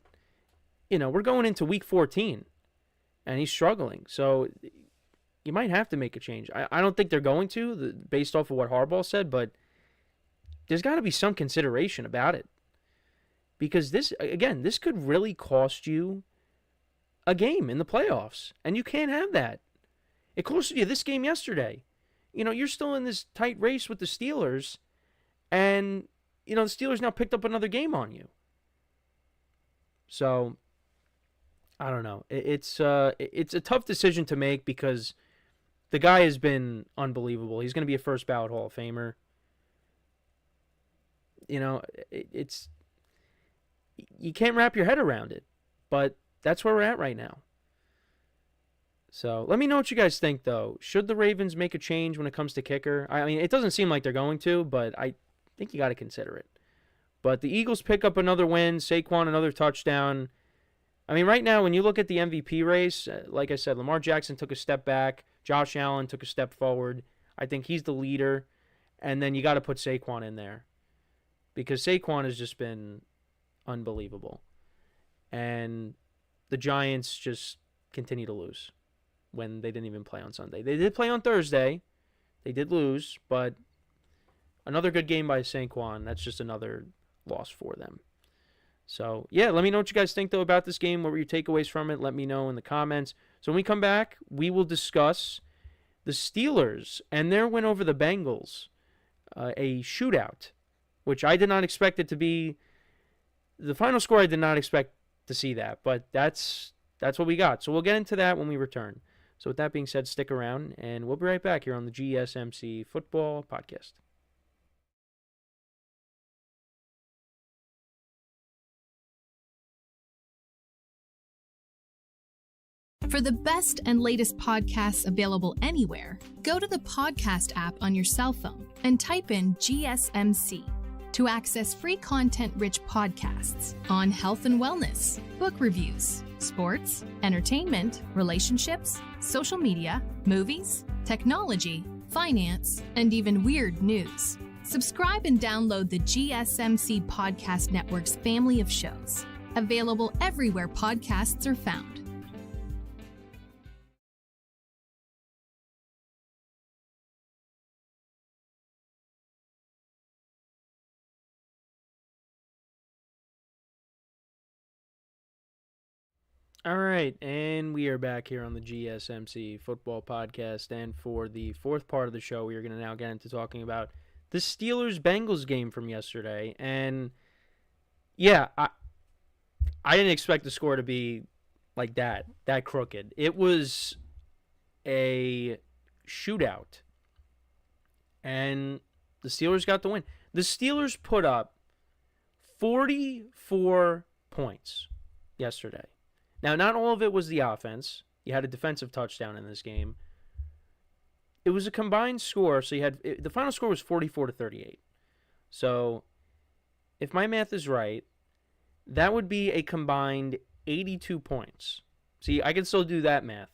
we're going into week 14, and he's struggling, so you might have to make a change. I don't think they're going to, based off of what Harbaugh said, but there's got to be some consideration about it. Because this could really cost you a game in the playoffs, and you can't have that. It costed you this game yesterday. You're still in this tight race with the Steelers, and, the Steelers now picked up another game on you. So, I don't know. It's a tough decision to make because the guy has been unbelievable. He's going to be a first ballot Hall of Famer. you can't wrap your head around it. But that's where we're at right now. So let me know what you guys think, though. Should the Ravens make a change when it comes to kicker? I mean, it doesn't seem like they're going to, but I think you got to consider it. But the Eagles pick up another win. Saquon, another touchdown. I mean, right now, when you look at the MVP race, like I said, Lamar Jackson took a step back. Josh Allen took a step forward. I think he's the leader. And then you got to put Saquon in there. Because Saquon has just been unbelievable. And the Giants just continue to lose when they didn't even play on Sunday. They did play on Thursday. They did lose, but another good game by Saquon. That's just another loss for them. So, yeah, let me know what you guys think, though, about this game. What were your takeaways from it? Let me know in the comments. So when we come back, we will discuss the Steelers and their win over the Bengals, a shootout, which I did not expect it to be. The final score, I did not expect to see that, but that's what we got. So we'll get into that when we return. So with that being said, stick around, and we'll be right back here on the GSMC Football Podcast. For the best and latest podcasts available anywhere, go to the podcast app on your cell phone and type in GSMC to access free content-rich podcasts on health and wellness, book reviews, sports, entertainment, relationships, social media, movies, technology, finance, and even weird news. Subscribe and download the GSMC Podcast Network's family of shows, available everywhere podcasts are found. All right, and we are back here on the GSMC Football Podcast, and for the fourth part of the show, we are going to now get into talking about the Steelers-Bengals game from yesterday, and yeah, I didn't expect the score to be like that crooked. It was a shootout, and the Steelers got the win. The Steelers put up 44 points yesterday. Now, not all of it was the offense. You had a defensive touchdown in this game. It was a combined score, so the final score was 44-38. So, if my math is right, that would be a combined 82 points. See, I can still do that math.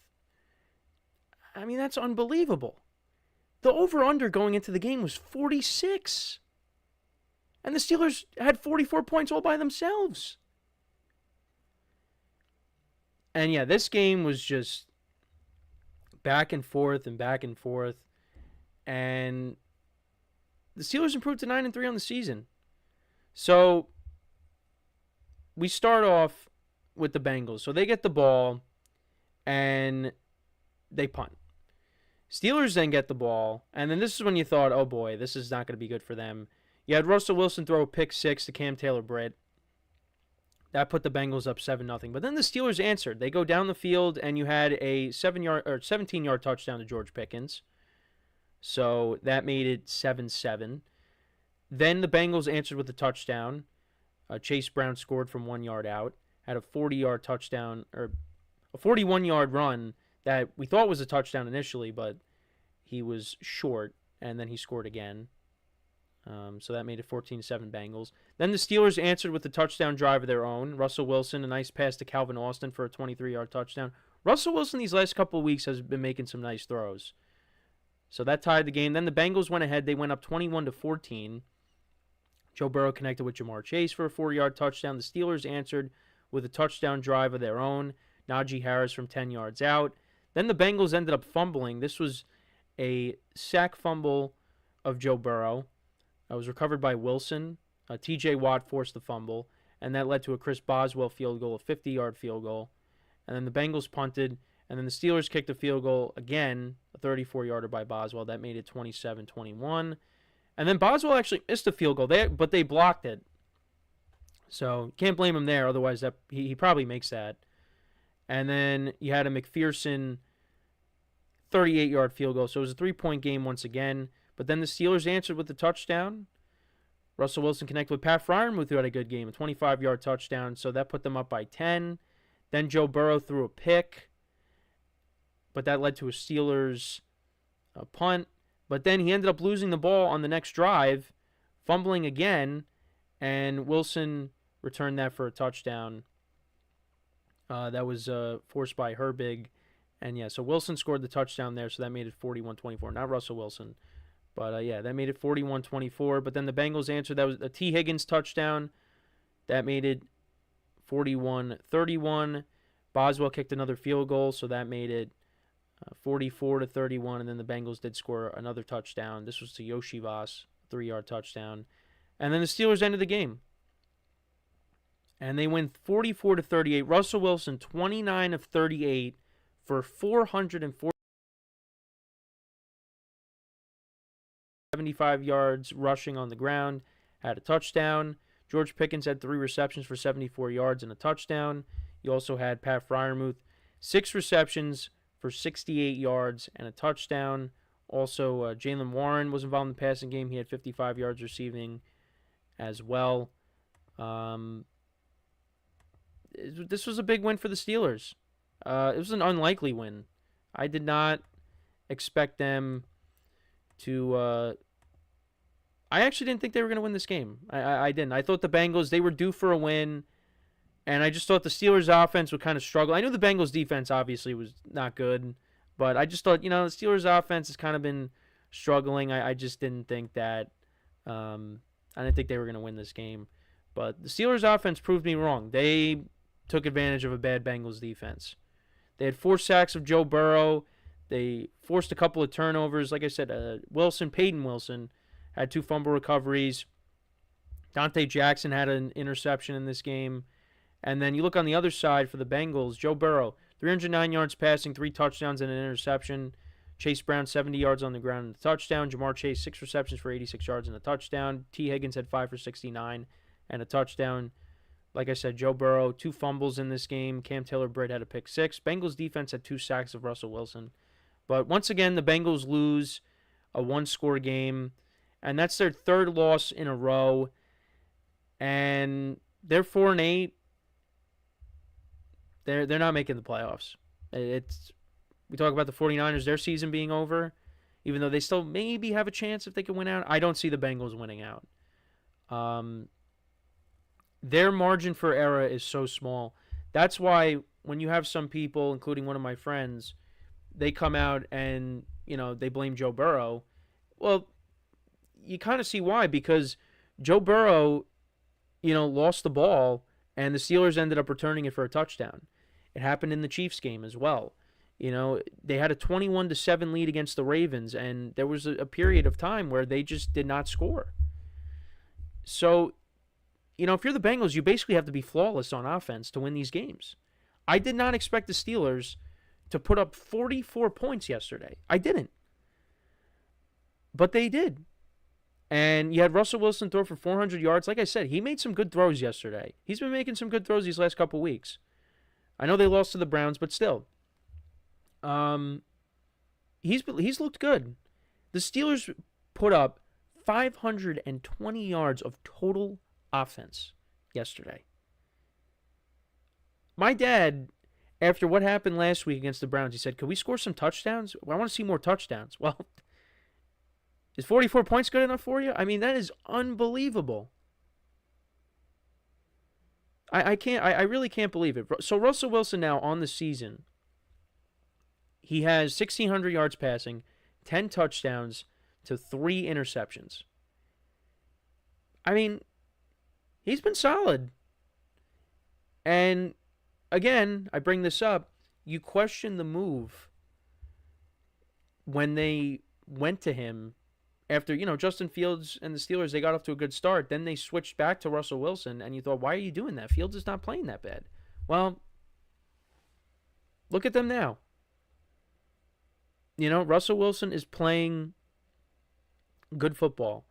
I mean, that's unbelievable. The over-under going into the game was 46. And the Steelers had 44 points all by themselves. And yeah, this game was just back and forth and back and forth. And the Steelers improved to 9-3 on the season. So we start off with the Bengals. So they get the ball and they punt. Steelers then get the ball, and then this is when you thought, oh boy, this is not going to be good for them. You had Russell Wilson throw a pick 6 to Cam Taylor-Britt. That put the Bengals up 7-0. But then the Steelers answered. They go down the field, and you had a 17-yard touchdown to George Pickens. So that made it 7-7. Then the Bengals answered with a touchdown. Chase Brown scored from 1 yard out. Had a 40-yard touchdown, or a 41-yard run that we thought was a touchdown initially, but he was short, and then he scored again. So that made it 14-7 Bengals. Then the Steelers answered with a touchdown drive of their own. Russell Wilson, a nice pass to Calvin Austin for a 23-yard touchdown. Russell Wilson these last couple of weeks has been making some nice throws. So that tied the game. Then the Bengals went ahead. They went up 21-14. Joe Burrow connected with Jamar Chase for a 4-yard touchdown. The Steelers answered with a touchdown drive of their own. Najee Harris from 10 yards out. Then the Bengals ended up fumbling. This was a sack fumble of Joe Burrow. It was recovered by Wilson. T.J. Watt forced the fumble, and that led to a Chris Boswell field goal, a 50-yard field goal. And then the Bengals punted, and then the Steelers kicked a field goal again, a 34-yarder by Boswell. That made it 27-21. And then Boswell actually missed a field goal, but they blocked it. So can't blame him there. Otherwise, he probably makes that. And then you had a McPherson 38-yard field goal. So it was a 3-point game once again. But then the Steelers answered with the touchdown. Russell Wilson connected with Pat Freiermuth, who had a good game, a 25-yard touchdown, so that put them up by 10. Then Joe Burrow threw a pick, but that led to a Steelers punt. But then he ended up losing the ball on the next drive, fumbling again, and Wilson returned that for a touchdown. That was forced by Herbig. And, yeah, so Wilson scored the touchdown there, so that made it 41-24. Not Russell Wilson. But, yeah, that made it 41-24. But then the Bengals answered. That was a T. Higgins touchdown. That made it 41-31. Boswell kicked another field goal, so that made it 44-31. And then the Bengals did score another touchdown. This was to Yoshi Voss, 3-yard touchdown. And then the Steelers ended the game. And they win 44-38. Russell Wilson, 29 of 38 for 475 yards rushing on the ground. Had a touchdown. George Pickens had 3 receptions for 74 yards and a touchdown. You also had Pat Freiermuth, 6 receptions for 68 yards and a touchdown. Also, Jaylen Warren was involved in the passing game. He had 55 yards receiving as well. This was a big win for the Steelers. It was an unlikely win. I did not expect them to... I actually didn't think they were going to win this game. I didn't. I thought the Bengals, they were due for a win, and I just thought the Steelers' offense would kind of struggle. I knew the Bengals' defense obviously was not good, but I just thought, the Steelers' offense has kind of been struggling. I just didn't think that... I didn't think they were going to win this game. But the Steelers' offense proved me wrong. They took advantage of a bad Bengals defense. They had 4 sacks of Joe Burrow. They forced a couple of turnovers. Like I said, Peyton Wilson, had 2 fumble recoveries. Dante Jackson had an interception in this game. And then you look on the other side for the Bengals, Joe Burrow, 309 yards passing, 3 touchdowns and an interception. Chase Brown, 70 yards on the ground and a touchdown. Jamar Chase, 6 receptions for 86 yards and a touchdown. T. Higgins had 5 for 69 and a touchdown. Like I said, Joe Burrow, 2 fumbles in this game. Cam Taylor-Britt had a pick 6. Bengals defense had 2 sacks of Russell Wilson. But once again, the Bengals lose a 1-score game, and that's their 3rd loss in a row. And they're 4-8. They're not making the playoffs. We talk about the 49ers, their season being over, even though they still maybe have a chance if they can win out. I don't see the Bengals winning out. Their margin for error is so small. That's why when you have some people, including one of my friends, they come out and, they blame Joe Burrow. Well, you kind of see why, because Joe Burrow, lost the ball and the Steelers ended up returning it for a touchdown. It happened in the Chiefs game as well. They had a 21-7 lead against the Ravens, and there was a period of time where they just did not score. So, if you're the Bengals, you basically have to be flawless on offense to win these games. I did not expect the Steelers to put up 44 points yesterday. I didn't. But they did. And you had Russell Wilson throw for 400 yards. Like I said, he made some good throws yesterday. He's been making some good throws these last couple weeks. I know they lost to the Browns, but still. He's looked good. The Steelers put up 520 yards of total offense yesterday. My dad, after what happened last week against the Browns, he said, "Could we score some touchdowns? I want to see more touchdowns." Well, is 44 points good enough for you? I mean, that is unbelievable. I really can't believe it. So Russell Wilson now on the season, he has 1,600 yards passing, 10 touchdowns to 3 interceptions. I mean, he's been solid. And again, I bring this up, you question the move when they went to him after, Justin Fields and the Steelers, they got off to a good start. Then they switched back to Russell Wilson, and you thought, why are you doing that? Fields is not playing that bad. Well, look at them now. Russell Wilson is playing good football.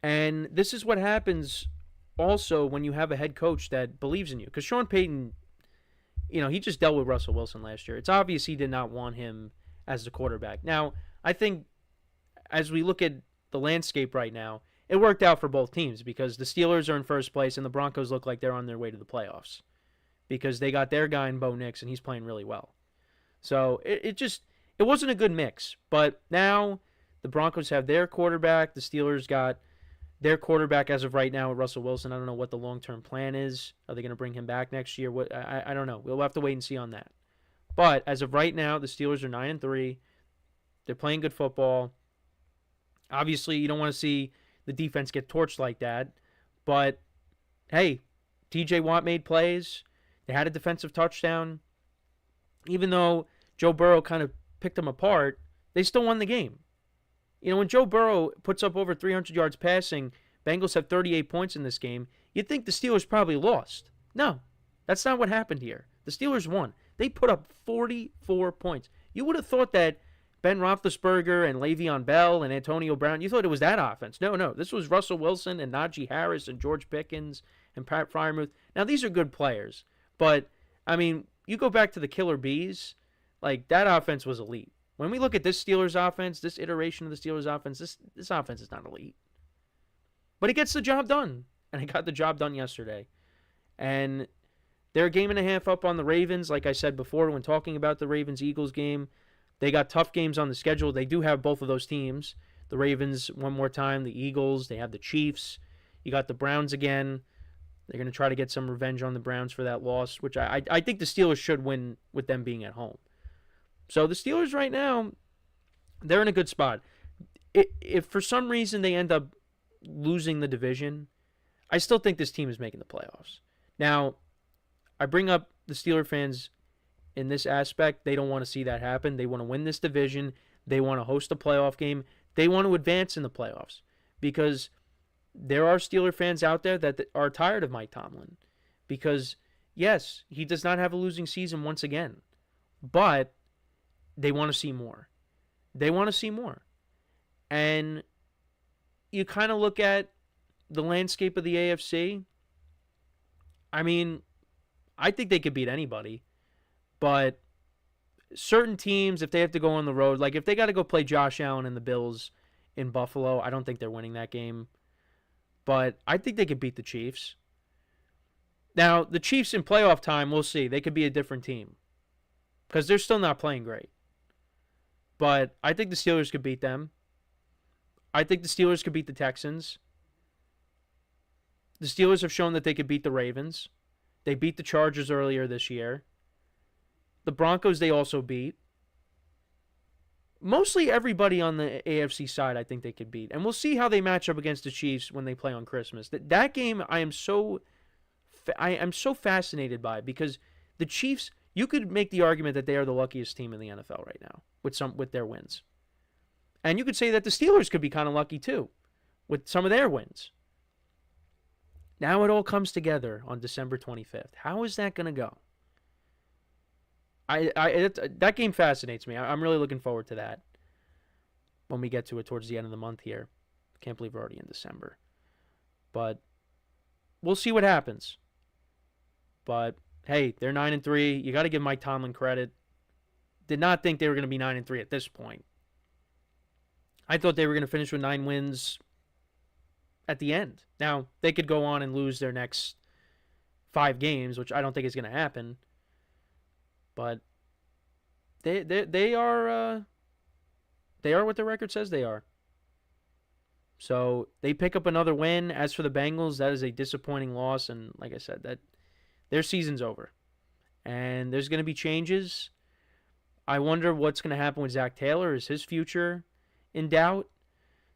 And this is what happens also when you have a head coach that believes in you. Because Sean Payton, he just dealt with Russell Wilson last year. It's obvious he did not want him as the quarterback. Now, I think as we look at the landscape right now, it worked out for both teams because the Steelers are in first place and the Broncos look like they're on their way to the playoffs because they got their guy in Bo Nix and he's playing really well. So it wasn't a good mix. But now the Broncos have their quarterback. The Steelers got their quarterback as of right now with Russell Wilson. I don't know what the long-term plan is. Are they going to bring him back next year? I don't know. We'll have to wait and see on that. But as of right now, the Steelers are 9-3. They're playing good football. Obviously, you don't want to see the defense get torched like that. But, hey, TJ Watt made plays. They had a defensive touchdown. Even though Joe Burrow kind of picked them apart, they still won the game. You know, when Joe Burrow puts up over 300 yards passing, Bengals have 38 points in this game, you'd think the Steelers probably lost. No, that's not what happened here. The Steelers won. They put up 44 points. You would have thought that Ben Roethlisberger and Le'Veon Bell and Antonio Brown, you thought it was that offense. No. This was Russell Wilson and Najee Harris and George Pickens and Pat Freiermuth. Now, these are good players. But, I mean, you go back to the Killer Bees, like, that offense was elite. When we look at this Steelers offense, this iteration of the Steelers offense, this offense is not elite. But it gets the job done. And it got the job done yesterday. And they're a game and a half up on the Ravens. Like I said before when talking about the Ravens-Eagles game, they got tough games on the schedule. They do have both of those teams. The Ravens one more time, the Eagles, they have the Chiefs. You got the Browns again. They're going to try to get some revenge on the Browns for that loss, which I think the Steelers should win with them being at home. So the Steelers right now, they're in a good spot. If for some reason they end up losing the division, I still think this team is making the playoffs. Now, I bring up the Steeler fans in this aspect. They don't want to see that happen. They want to win this division. They want to host a playoff game. They want to advance in the playoffs because there are Steeler fans out there that are tired of Mike Tomlin because, yes, he does not have a losing season once again, but they want to see more. They want to see more. And you kind of look at the landscape of the AFC. I mean, I think they could beat anybody. But certain teams, if they have to go on the road, like if they got to go play Josh Allen and the Bills in Buffalo, I don't think they're winning that game. But I think they could beat the Chiefs. Now, the Chiefs in playoff time, we'll see. They could be a different team because they're still not playing great. But I think the Steelers could beat them. I think the Steelers could beat the Texans. The Steelers have shown that they could beat the Ravens. They beat the Chargers earlier this year. The Broncos they also beat. Mostly everybody on the AFC side I think they could beat. And we'll see how they match up against the Chiefs when they play on Christmas. That game I am so fascinated by because the Chiefs, you could make the argument that they are the luckiest team in the NFL right now with their wins. And you could say that the Steelers could be kind of lucky too with some of their wins. Now it all comes together on December 25th. How is that going to go? That game fascinates me. I'm really looking forward to that when we get to it towards the end of the month here. Can't believe we're already in December. But we'll see what happens. But hey, they're 9-3. You got to give Mike Tomlin credit. Did not think they were going to be 9-3 at this point. I thought they were going to finish with 9 wins at the end. Now, they could go on and lose their next 5 games, which I don't think is going to happen. But they are what the record says they are. So they pick up another win. As for the Bengals, that is a disappointing loss, and like I said, that their season's over. And there's going to be changes. I wonder what's going to happen with Zach Taylor. Is his future in doubt?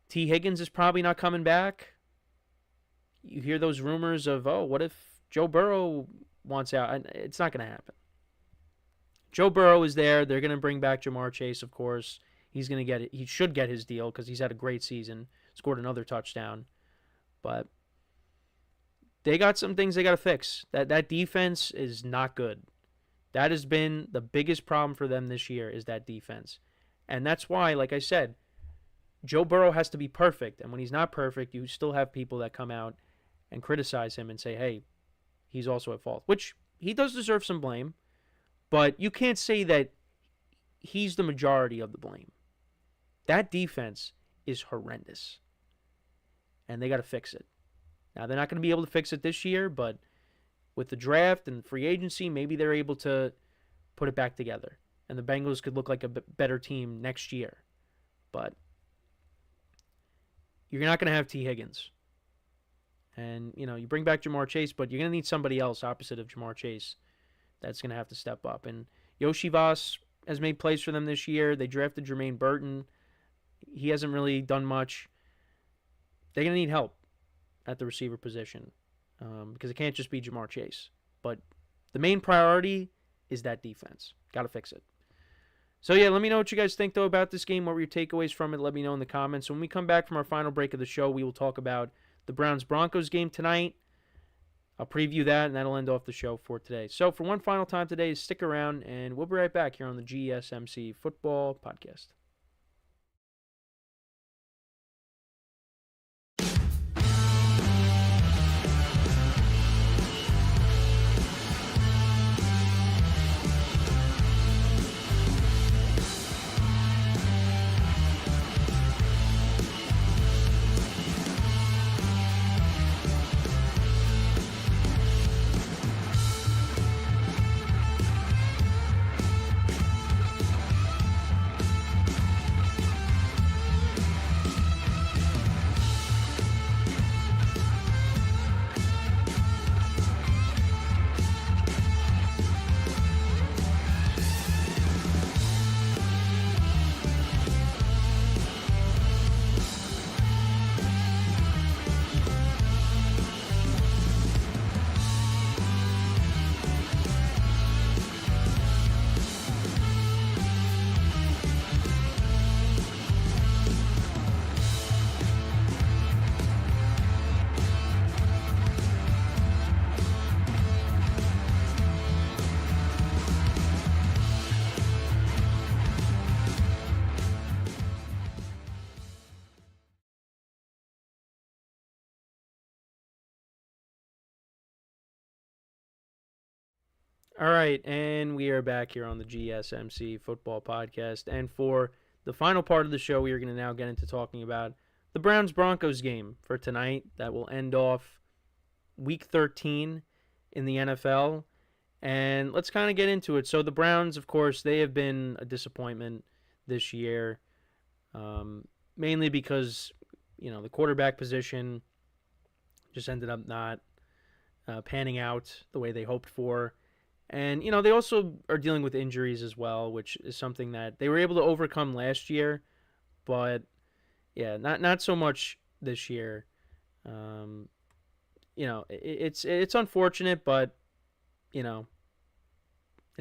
T. Higgins is probably not coming back. You hear those rumors of, what if Joe Burrow wants out? It's not going to happen. Joe Burrow is there. They're going to bring back Jamar Chase, of course. He's going to get it. He should get his deal because he's had a great season. Scored another touchdown. But they got some things they got to fix. That defense is not good. That has been the biggest problem for them this year is that defense. And that's why, like I said, Joe Burrow has to be perfect. And when he's not perfect, you still have people that come out and criticize him and say, hey, he's also at fault. Which he does deserve some blame. But you can't say that he's the majority of the blame. That defense is horrendous. and they got to fix it. Now, they're not going to be able to fix it this year, but with the draft and free agency, maybe they're able to put it back together, and the Bengals could look like a better team next year. But you're not going to have T. Higgins. And, you bring back Jamar Chase, but you're going to need somebody else opposite of Jamar Chase that's going to have to step up. And JioSaavn has made plays for them this year. They drafted Jermaine Burton. He hasn't really done much. They're going to need help at the receiver position because it can't just be Jamar Chase. But the main priority is that defense. Got to fix it. So, yeah, let me know what you guys think, though, about this game. What were your takeaways from it? Let me know in the comments. When we come back from our final break of the show, we will talk about the Browns-Broncos game tonight. I'll preview that, and that'll end off the show for today. So, for one final time today, stick around, and we'll be right back here on the GSMC Football Podcast. All right, and we are back here on the GSMC Football Podcast. And for the final part of the show, we are going to now get into talking about the Browns-Broncos game for tonight that will end off Week 13 in the NFL. And let's kind of get into it. So the Browns, of course, they have been a disappointment this year, mainly because, the quarterback position just ended up not panning out the way they hoped for. And, they also are dealing with injuries as well, which is something that they were able to overcome last year. But, yeah, not so much this year. It's unfortunate, but, it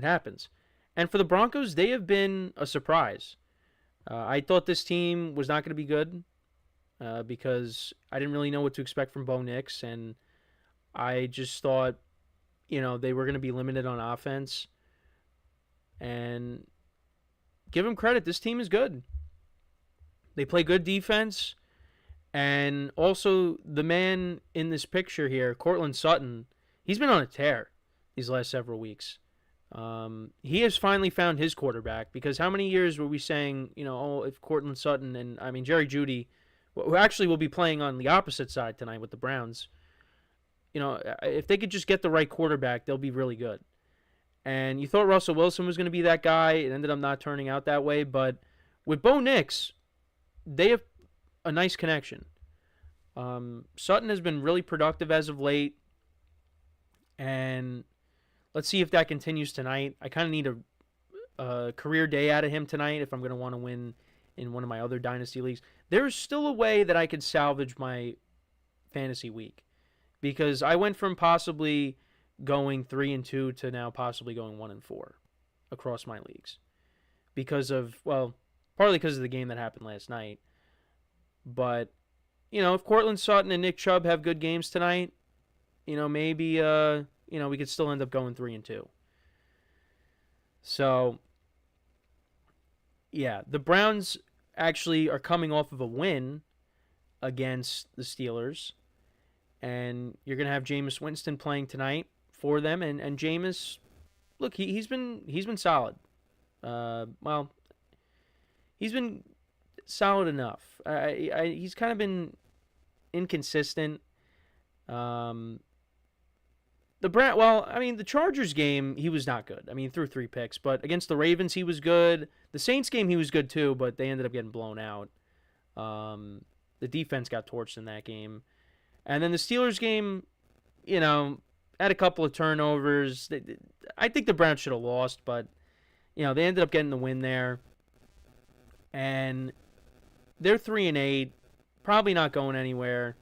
happens. And for the Broncos, they have been a surprise. I thought this team was not going to be good because I didn't really know what to expect from Bo Nix. And I just thought, they were going to be limited on offense. And give them credit. This team is good. They play good defense. And also, the man in this picture here, Courtland Sutton, he's been on a tear these last several weeks. He has finally found his quarterback, because how many years were we saying, if Courtland Sutton and, Jerry Jeudy, who actually will be playing on the opposite side tonight with the Browns, if they could just get the right quarterback, they'll be really good. And you thought Russell Wilson was going to be that guy. It ended up not turning out that way. But with Bo Nix, they have a nice connection. Sutton has been really productive as of late. And let's see if that continues tonight. I kind of need a career day out of him tonight if I'm going to want to win in one of my other dynasty leagues. There's still a way that I could salvage my fantasy week, because I went from possibly going 3-2 to now possibly going 1-4 across my leagues because of, partly because of the game that happened last night. But, if Courtland Sutton and Nick Chubb have good games tonight, maybe, we could still end up going 3-2. So, yeah, the Browns actually are coming off of a win against the Steelers. And you're going to have Jameis Winston playing tonight for them. And Jameis, look, he's been solid. He's been solid enough. He's kind of been inconsistent. The Chargers game, he was not good. I mean, he threw 3 picks, but against the Ravens, he was good. The Saints game, he was good too, but they ended up getting blown out. The defense got torched in that game. And then the Steelers game, had a couple of turnovers. I think the Browns should have lost, but, they ended up getting the win there. And they're 3-8, probably not going anywhere.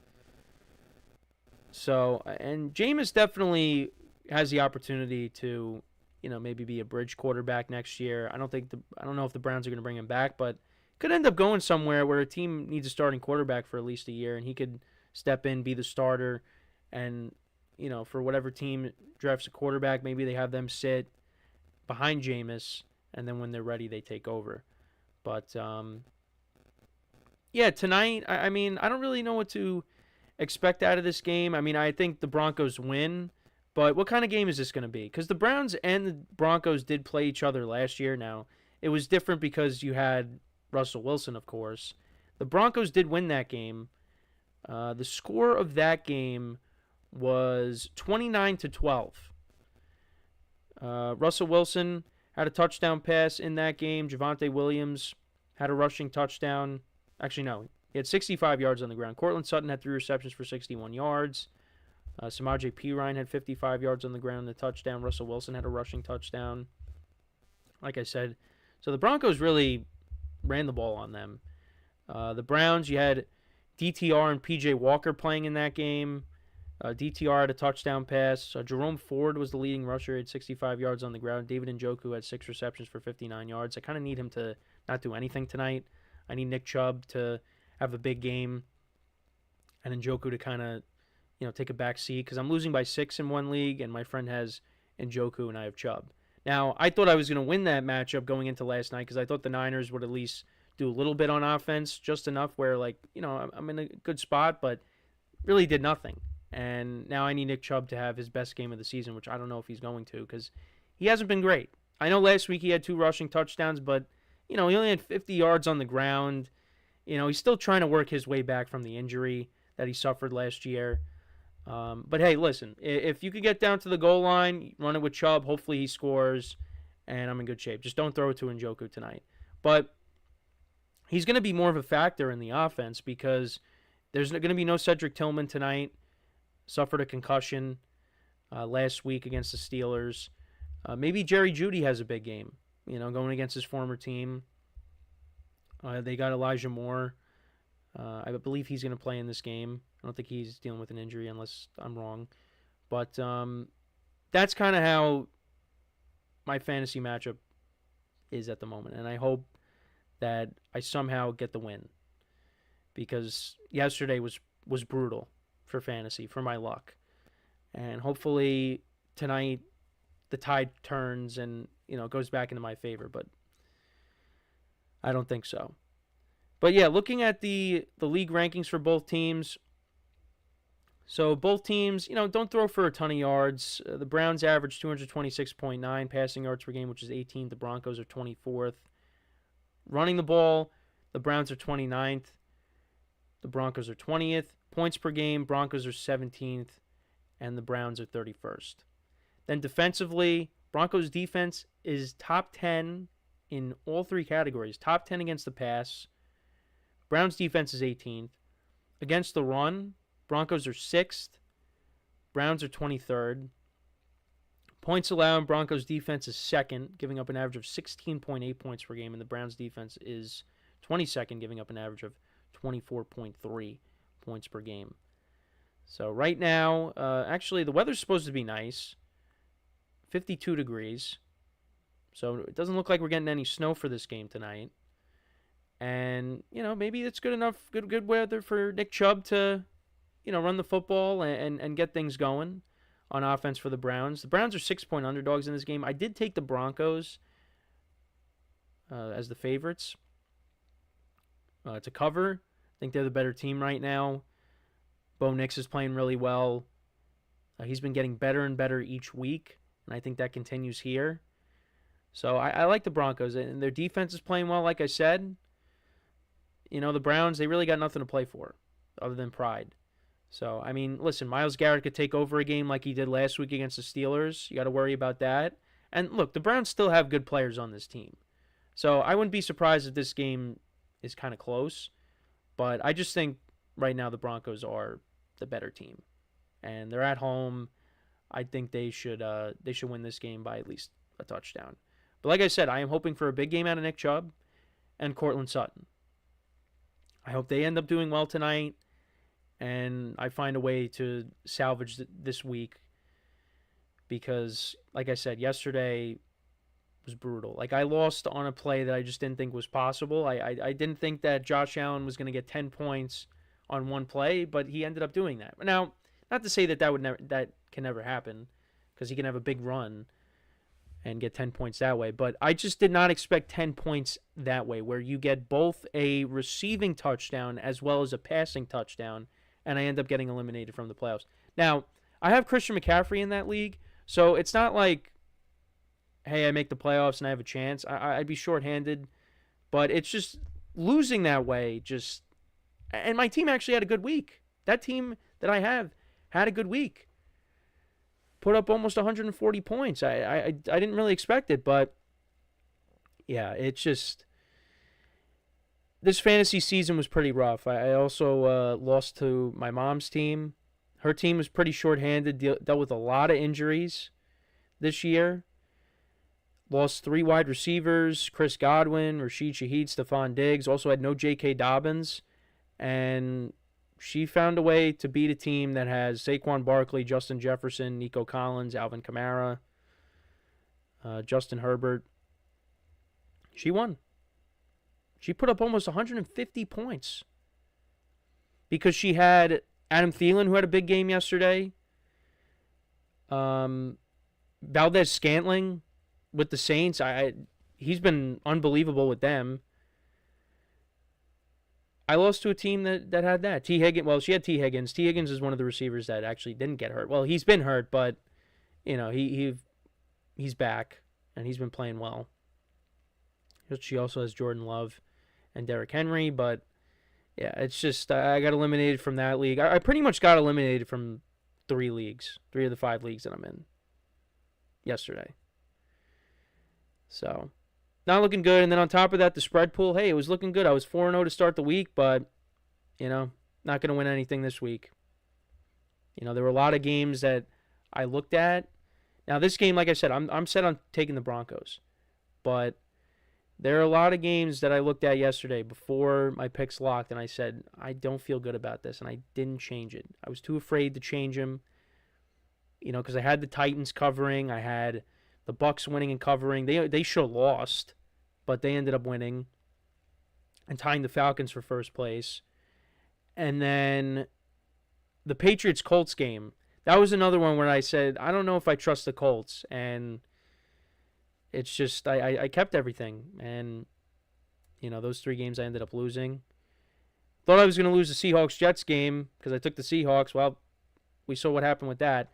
So, and Jameis definitely has the opportunity to, maybe be a bridge quarterback next year. I don't know if the Browns are going to bring him back, but could end up going somewhere where a team needs a starting quarterback for at least a year, and he could step in, be the starter, and, for whatever team drafts a quarterback, maybe they have them sit behind Jameis, and then when they're ready, they take over. But, tonight, I don't really know what to expect out of this game. I think the Broncos win, but what kind of game is this going to be? Because the Browns and the Broncos did play each other last year. Now, it was different because you had Russell Wilson, of course. The Broncos did win that game. The score of that game was 29-12. Russell Wilson had a touchdown pass in that game. Javonte Williams had a rushing touchdown. Actually, no. He had 65 yards on the ground. Cortland Sutton had 3 receptions for 61 yards. Samaje Perine had 55 yards on the ground, a touchdown. Russell Wilson had a rushing touchdown. Like I said, so the Broncos really ran the ball on them. The Browns, you had DTR and PJ Walker playing in that game. DTR had a touchdown pass. Jerome Ford was the leading rusher. He had 65 yards on the ground. David Njoku had 6 receptions for 59 yards. I kind of need him to not do anything tonight. I need Nick Chubb to have a big game and Njoku to kind of, take a back seat because I'm losing by 6 in one league and my friend has Njoku and I have Chubb. Now, I thought I was going to win that matchup going into last night because I thought the Niners would at least do a little bit on offense, just enough where, I'm in a good spot, but really did nothing. And now I need Nick Chubb to have his best game of the season, which I don't know if he's going to because he hasn't been great. I know last week he had 2 rushing touchdowns, but, he only had 50 yards on the ground. He's still trying to work his way back from the injury that he suffered last year. But, hey, listen, if you could get down to the goal line, run it with Chubb, hopefully he scores, and I'm in good shape. Just don't throw it to Njoku tonight. But he's going to be more of a factor in the offense because there's going to be no Cedric Tillman tonight. Suffered a concussion last week against the Steelers. Maybe Jerry Jeudy has a big game, going against his former team. They got Elijah Moore. I believe he's going to play in this game. I don't think he's dealing with an injury unless I'm wrong. But that's kind of how my fantasy matchup is at the moment. And I hope that I somehow get the win. Because yesterday was brutal for fantasy, for my luck. And hopefully tonight the tide turns and, goes back into my favor. But I don't think so. But yeah, looking at the league rankings for both teams. So both teams, don't throw for a ton of yards. The Browns average 226.9 passing yards per game, which is 18th. The Broncos are 24th. Running the ball, the Browns are 29th. The Broncos are 20th. Points per game, Broncos are 17th. And the Browns are 31st. Then defensively, Broncos defense is top 10 in all 3 categories. Top 10 against the pass. Browns defense is 18th. Against the run, Broncos are 6th. Browns are 23rd. Points allowed, Broncos defense is 2nd, giving up an average of 16.8 points per game, and the Browns defense is 22nd, giving up an average of 24.3 points per game. So right now, actually the weather's supposed to be nice. 52 degrees. So it doesn't look like we're getting any snow for this game tonight. And, maybe it's good enough, good weather for Nick Chubb to, run the football and get things going on offense for the Browns. The Browns are 6-point underdogs in this game. I did take the Broncos as the favorites to cover. I think they're the better team right now. Bo Nix is playing really well. He's been getting better and better each week, and I think that continues here. So I like the Broncos, and their defense is playing well, like I said. The Browns, they really got nothing to play for. other than pride. So, I mean, listen, Myles Garrett could take over a game like he did last week against the Steelers. You got to worry about that. And look, the Browns still have good players on this team. So I wouldn't be surprised if this game is kind of close. But I just think right now the Broncos are the better team. And they're at home. I think they should win this game by at least a touchdown. But like I said, I am hoping for a big game out of Nick Chubb and Courtland Sutton. I hope they end up doing well tonight, and I find a way to salvage this week because, like I said, yesterday was brutal. Like, I lost on a play that I just didn't think was possible. I didn't think that Josh Allen was going to get 10 points on one play, but he ended up doing that. Now, not to say that that can never happen, because he can have a big run and get 10 points that way, but I just did not expect 10 points that way, where you get both a receiving touchdown as well as a passing touchdown, and I end up getting eliminated from the playoffs. Now, I have Christian McCaffrey in that league, so it's not like, hey, I make the playoffs and I have a chance. I'd be shorthanded, but it's just losing that way. And my team actually had a good week. That team that I have had a good week. Put up almost 140 points. I didn't really expect it, but yeah, it's just, this fantasy season was pretty rough. I also lost to my mom's team. Her team was pretty shorthanded, dealt with a lot of injuries this year. Lost 3 wide receivers, Chris Godwin, Rashid Shaheed, Stephon Diggs. Also had no J.K. Dobbins. And she found a way to beat a team that has Saquon Barkley, Justin Jefferson, Nico Collins, Alvin Kamara, Justin Herbert. She won. She put up almost 150 points because she had Adam Thielen, who had a big game yesterday. Valdez-Scantling with the Saints. He's been unbelievable with them. I lost to a team that had that. T. Higgins. Well, she had T. Higgins. T. Higgins is one of the receivers that actually didn't get hurt. Well, he's been hurt, but he's back and he's been playing well. She also has Jordan Love and Derrick Henry, but yeah, it's just I got eliminated from that league. I pretty much got eliminated from 3 of the 5 leagues that I'm in yesterday. So, not looking good. And then on top of that, the spread pool, hey, it was looking good. I was 4-0 to start the week, but, not going to win anything this week. There were a lot of games that I looked at. Now, this game, like I said, I'm set on taking the Broncos. But there are a lot of games that I looked at yesterday before my picks locked, and I said, I don't feel good about this, and I didn't change it. I was too afraid to change them, because I had the Titans covering. I had the Bucks winning and covering. They should have lost, but they ended up winning and tying the Falcons for first place. And then the Patriots-Colts game, that was another one where I said, I don't know if I trust the Colts. And it's just, I kept everything. And, those 3 games I ended up losing. Thought I was going to lose the Seahawks-Jets game because I took the Seahawks. Well, we saw what happened with that.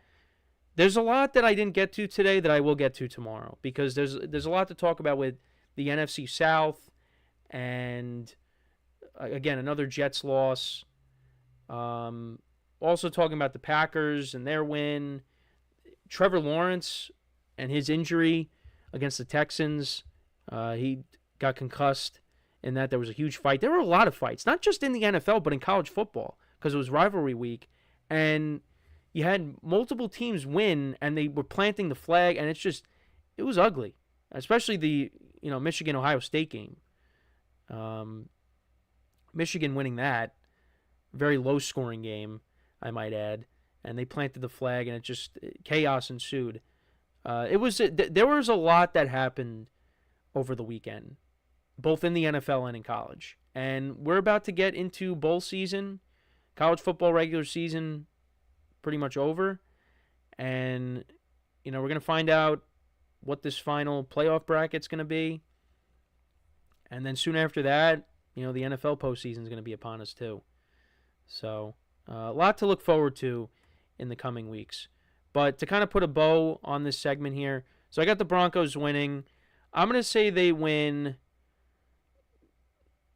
There's a lot that I didn't get to today that I will get to tomorrow because there's a lot to talk about with the NFC South and, again, another Jets loss. Also talking about the Packers and their win. Trevor Lawrence and his injury against the Texans. He got concussed in that. There was a huge fight. There were a lot of fights, not just in the NFL, but in college football because it was rivalry week. And you had multiple teams win, and they were planting the flag, and it was ugly, especially the Michigan-Ohio State game. Michigan winning that, very low-scoring game, I might add, and they planted the flag, and chaos ensued. There was a lot that happened over the weekend, both in the NFL and in college, and we're about to get into bowl season, college football regular season. Pretty much over, and we're going to find out what this final playoff bracket's going to be, and then soon after that, the NFL postseason is going to be upon us too. So a lot to look forward to in the coming weeks. But to kind of put a bow on this segment here, so I got the Broncos winning. I'm going to say they win.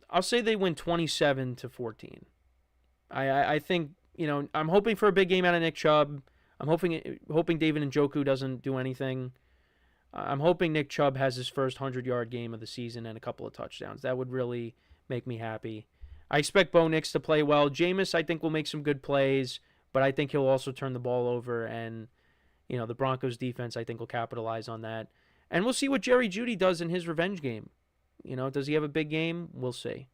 I'll say they win 27-14. I think, I'm hoping for a big game out of Nick Chubb. I'm hoping David Njoku doesn't do anything. I'm hoping Nick Chubb has his first 100-yard game of the season and a couple of touchdowns. That would really make me happy. I expect Bo Nix to play well. Jameis, I think, will make some good plays, but I think he'll also turn the ball over, and the Broncos defense, I think, will capitalize on that. And we'll see what Jerry Jeudy does in his revenge game. Does he have a big game? We'll see.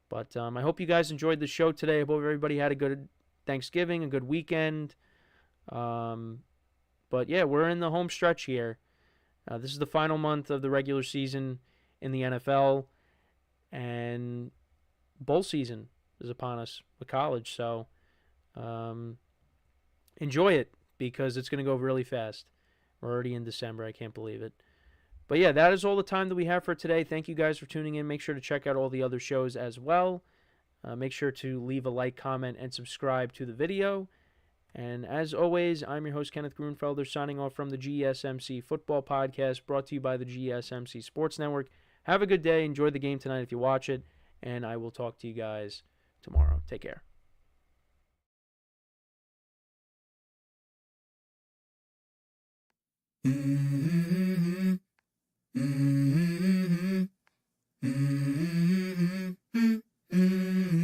But I hope you guys enjoyed the show today. I hope everybody had a good Thanksgiving, a good weekend. But yeah, we're in the home stretch here. This is the final month of the regular season in the NFL, and bowl season is upon us with college. So enjoy it, because it's going to go really fast. We're already in December. I can't believe it. But yeah, that is all the time that we have for today. Thank you guys for tuning in. Make sure to check out all the other shows as well. Make sure to leave a like, comment, and subscribe to the video. And as always, I'm your host, Kenneth Grunfelder, signing off from the GSMC Football Podcast, brought to you by the GSMC Sports Network. Have a good day. Enjoy the game tonight if you watch it. And I will talk to you guys tomorrow. Take care.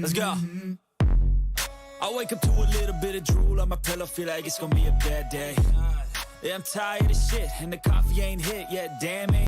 Let's go. I wake up to a little bit of drool on my pillow, feel like it's gonna be a bad day. Yeah, I'm tired of shit, and the coffee ain't hit yet, damn it.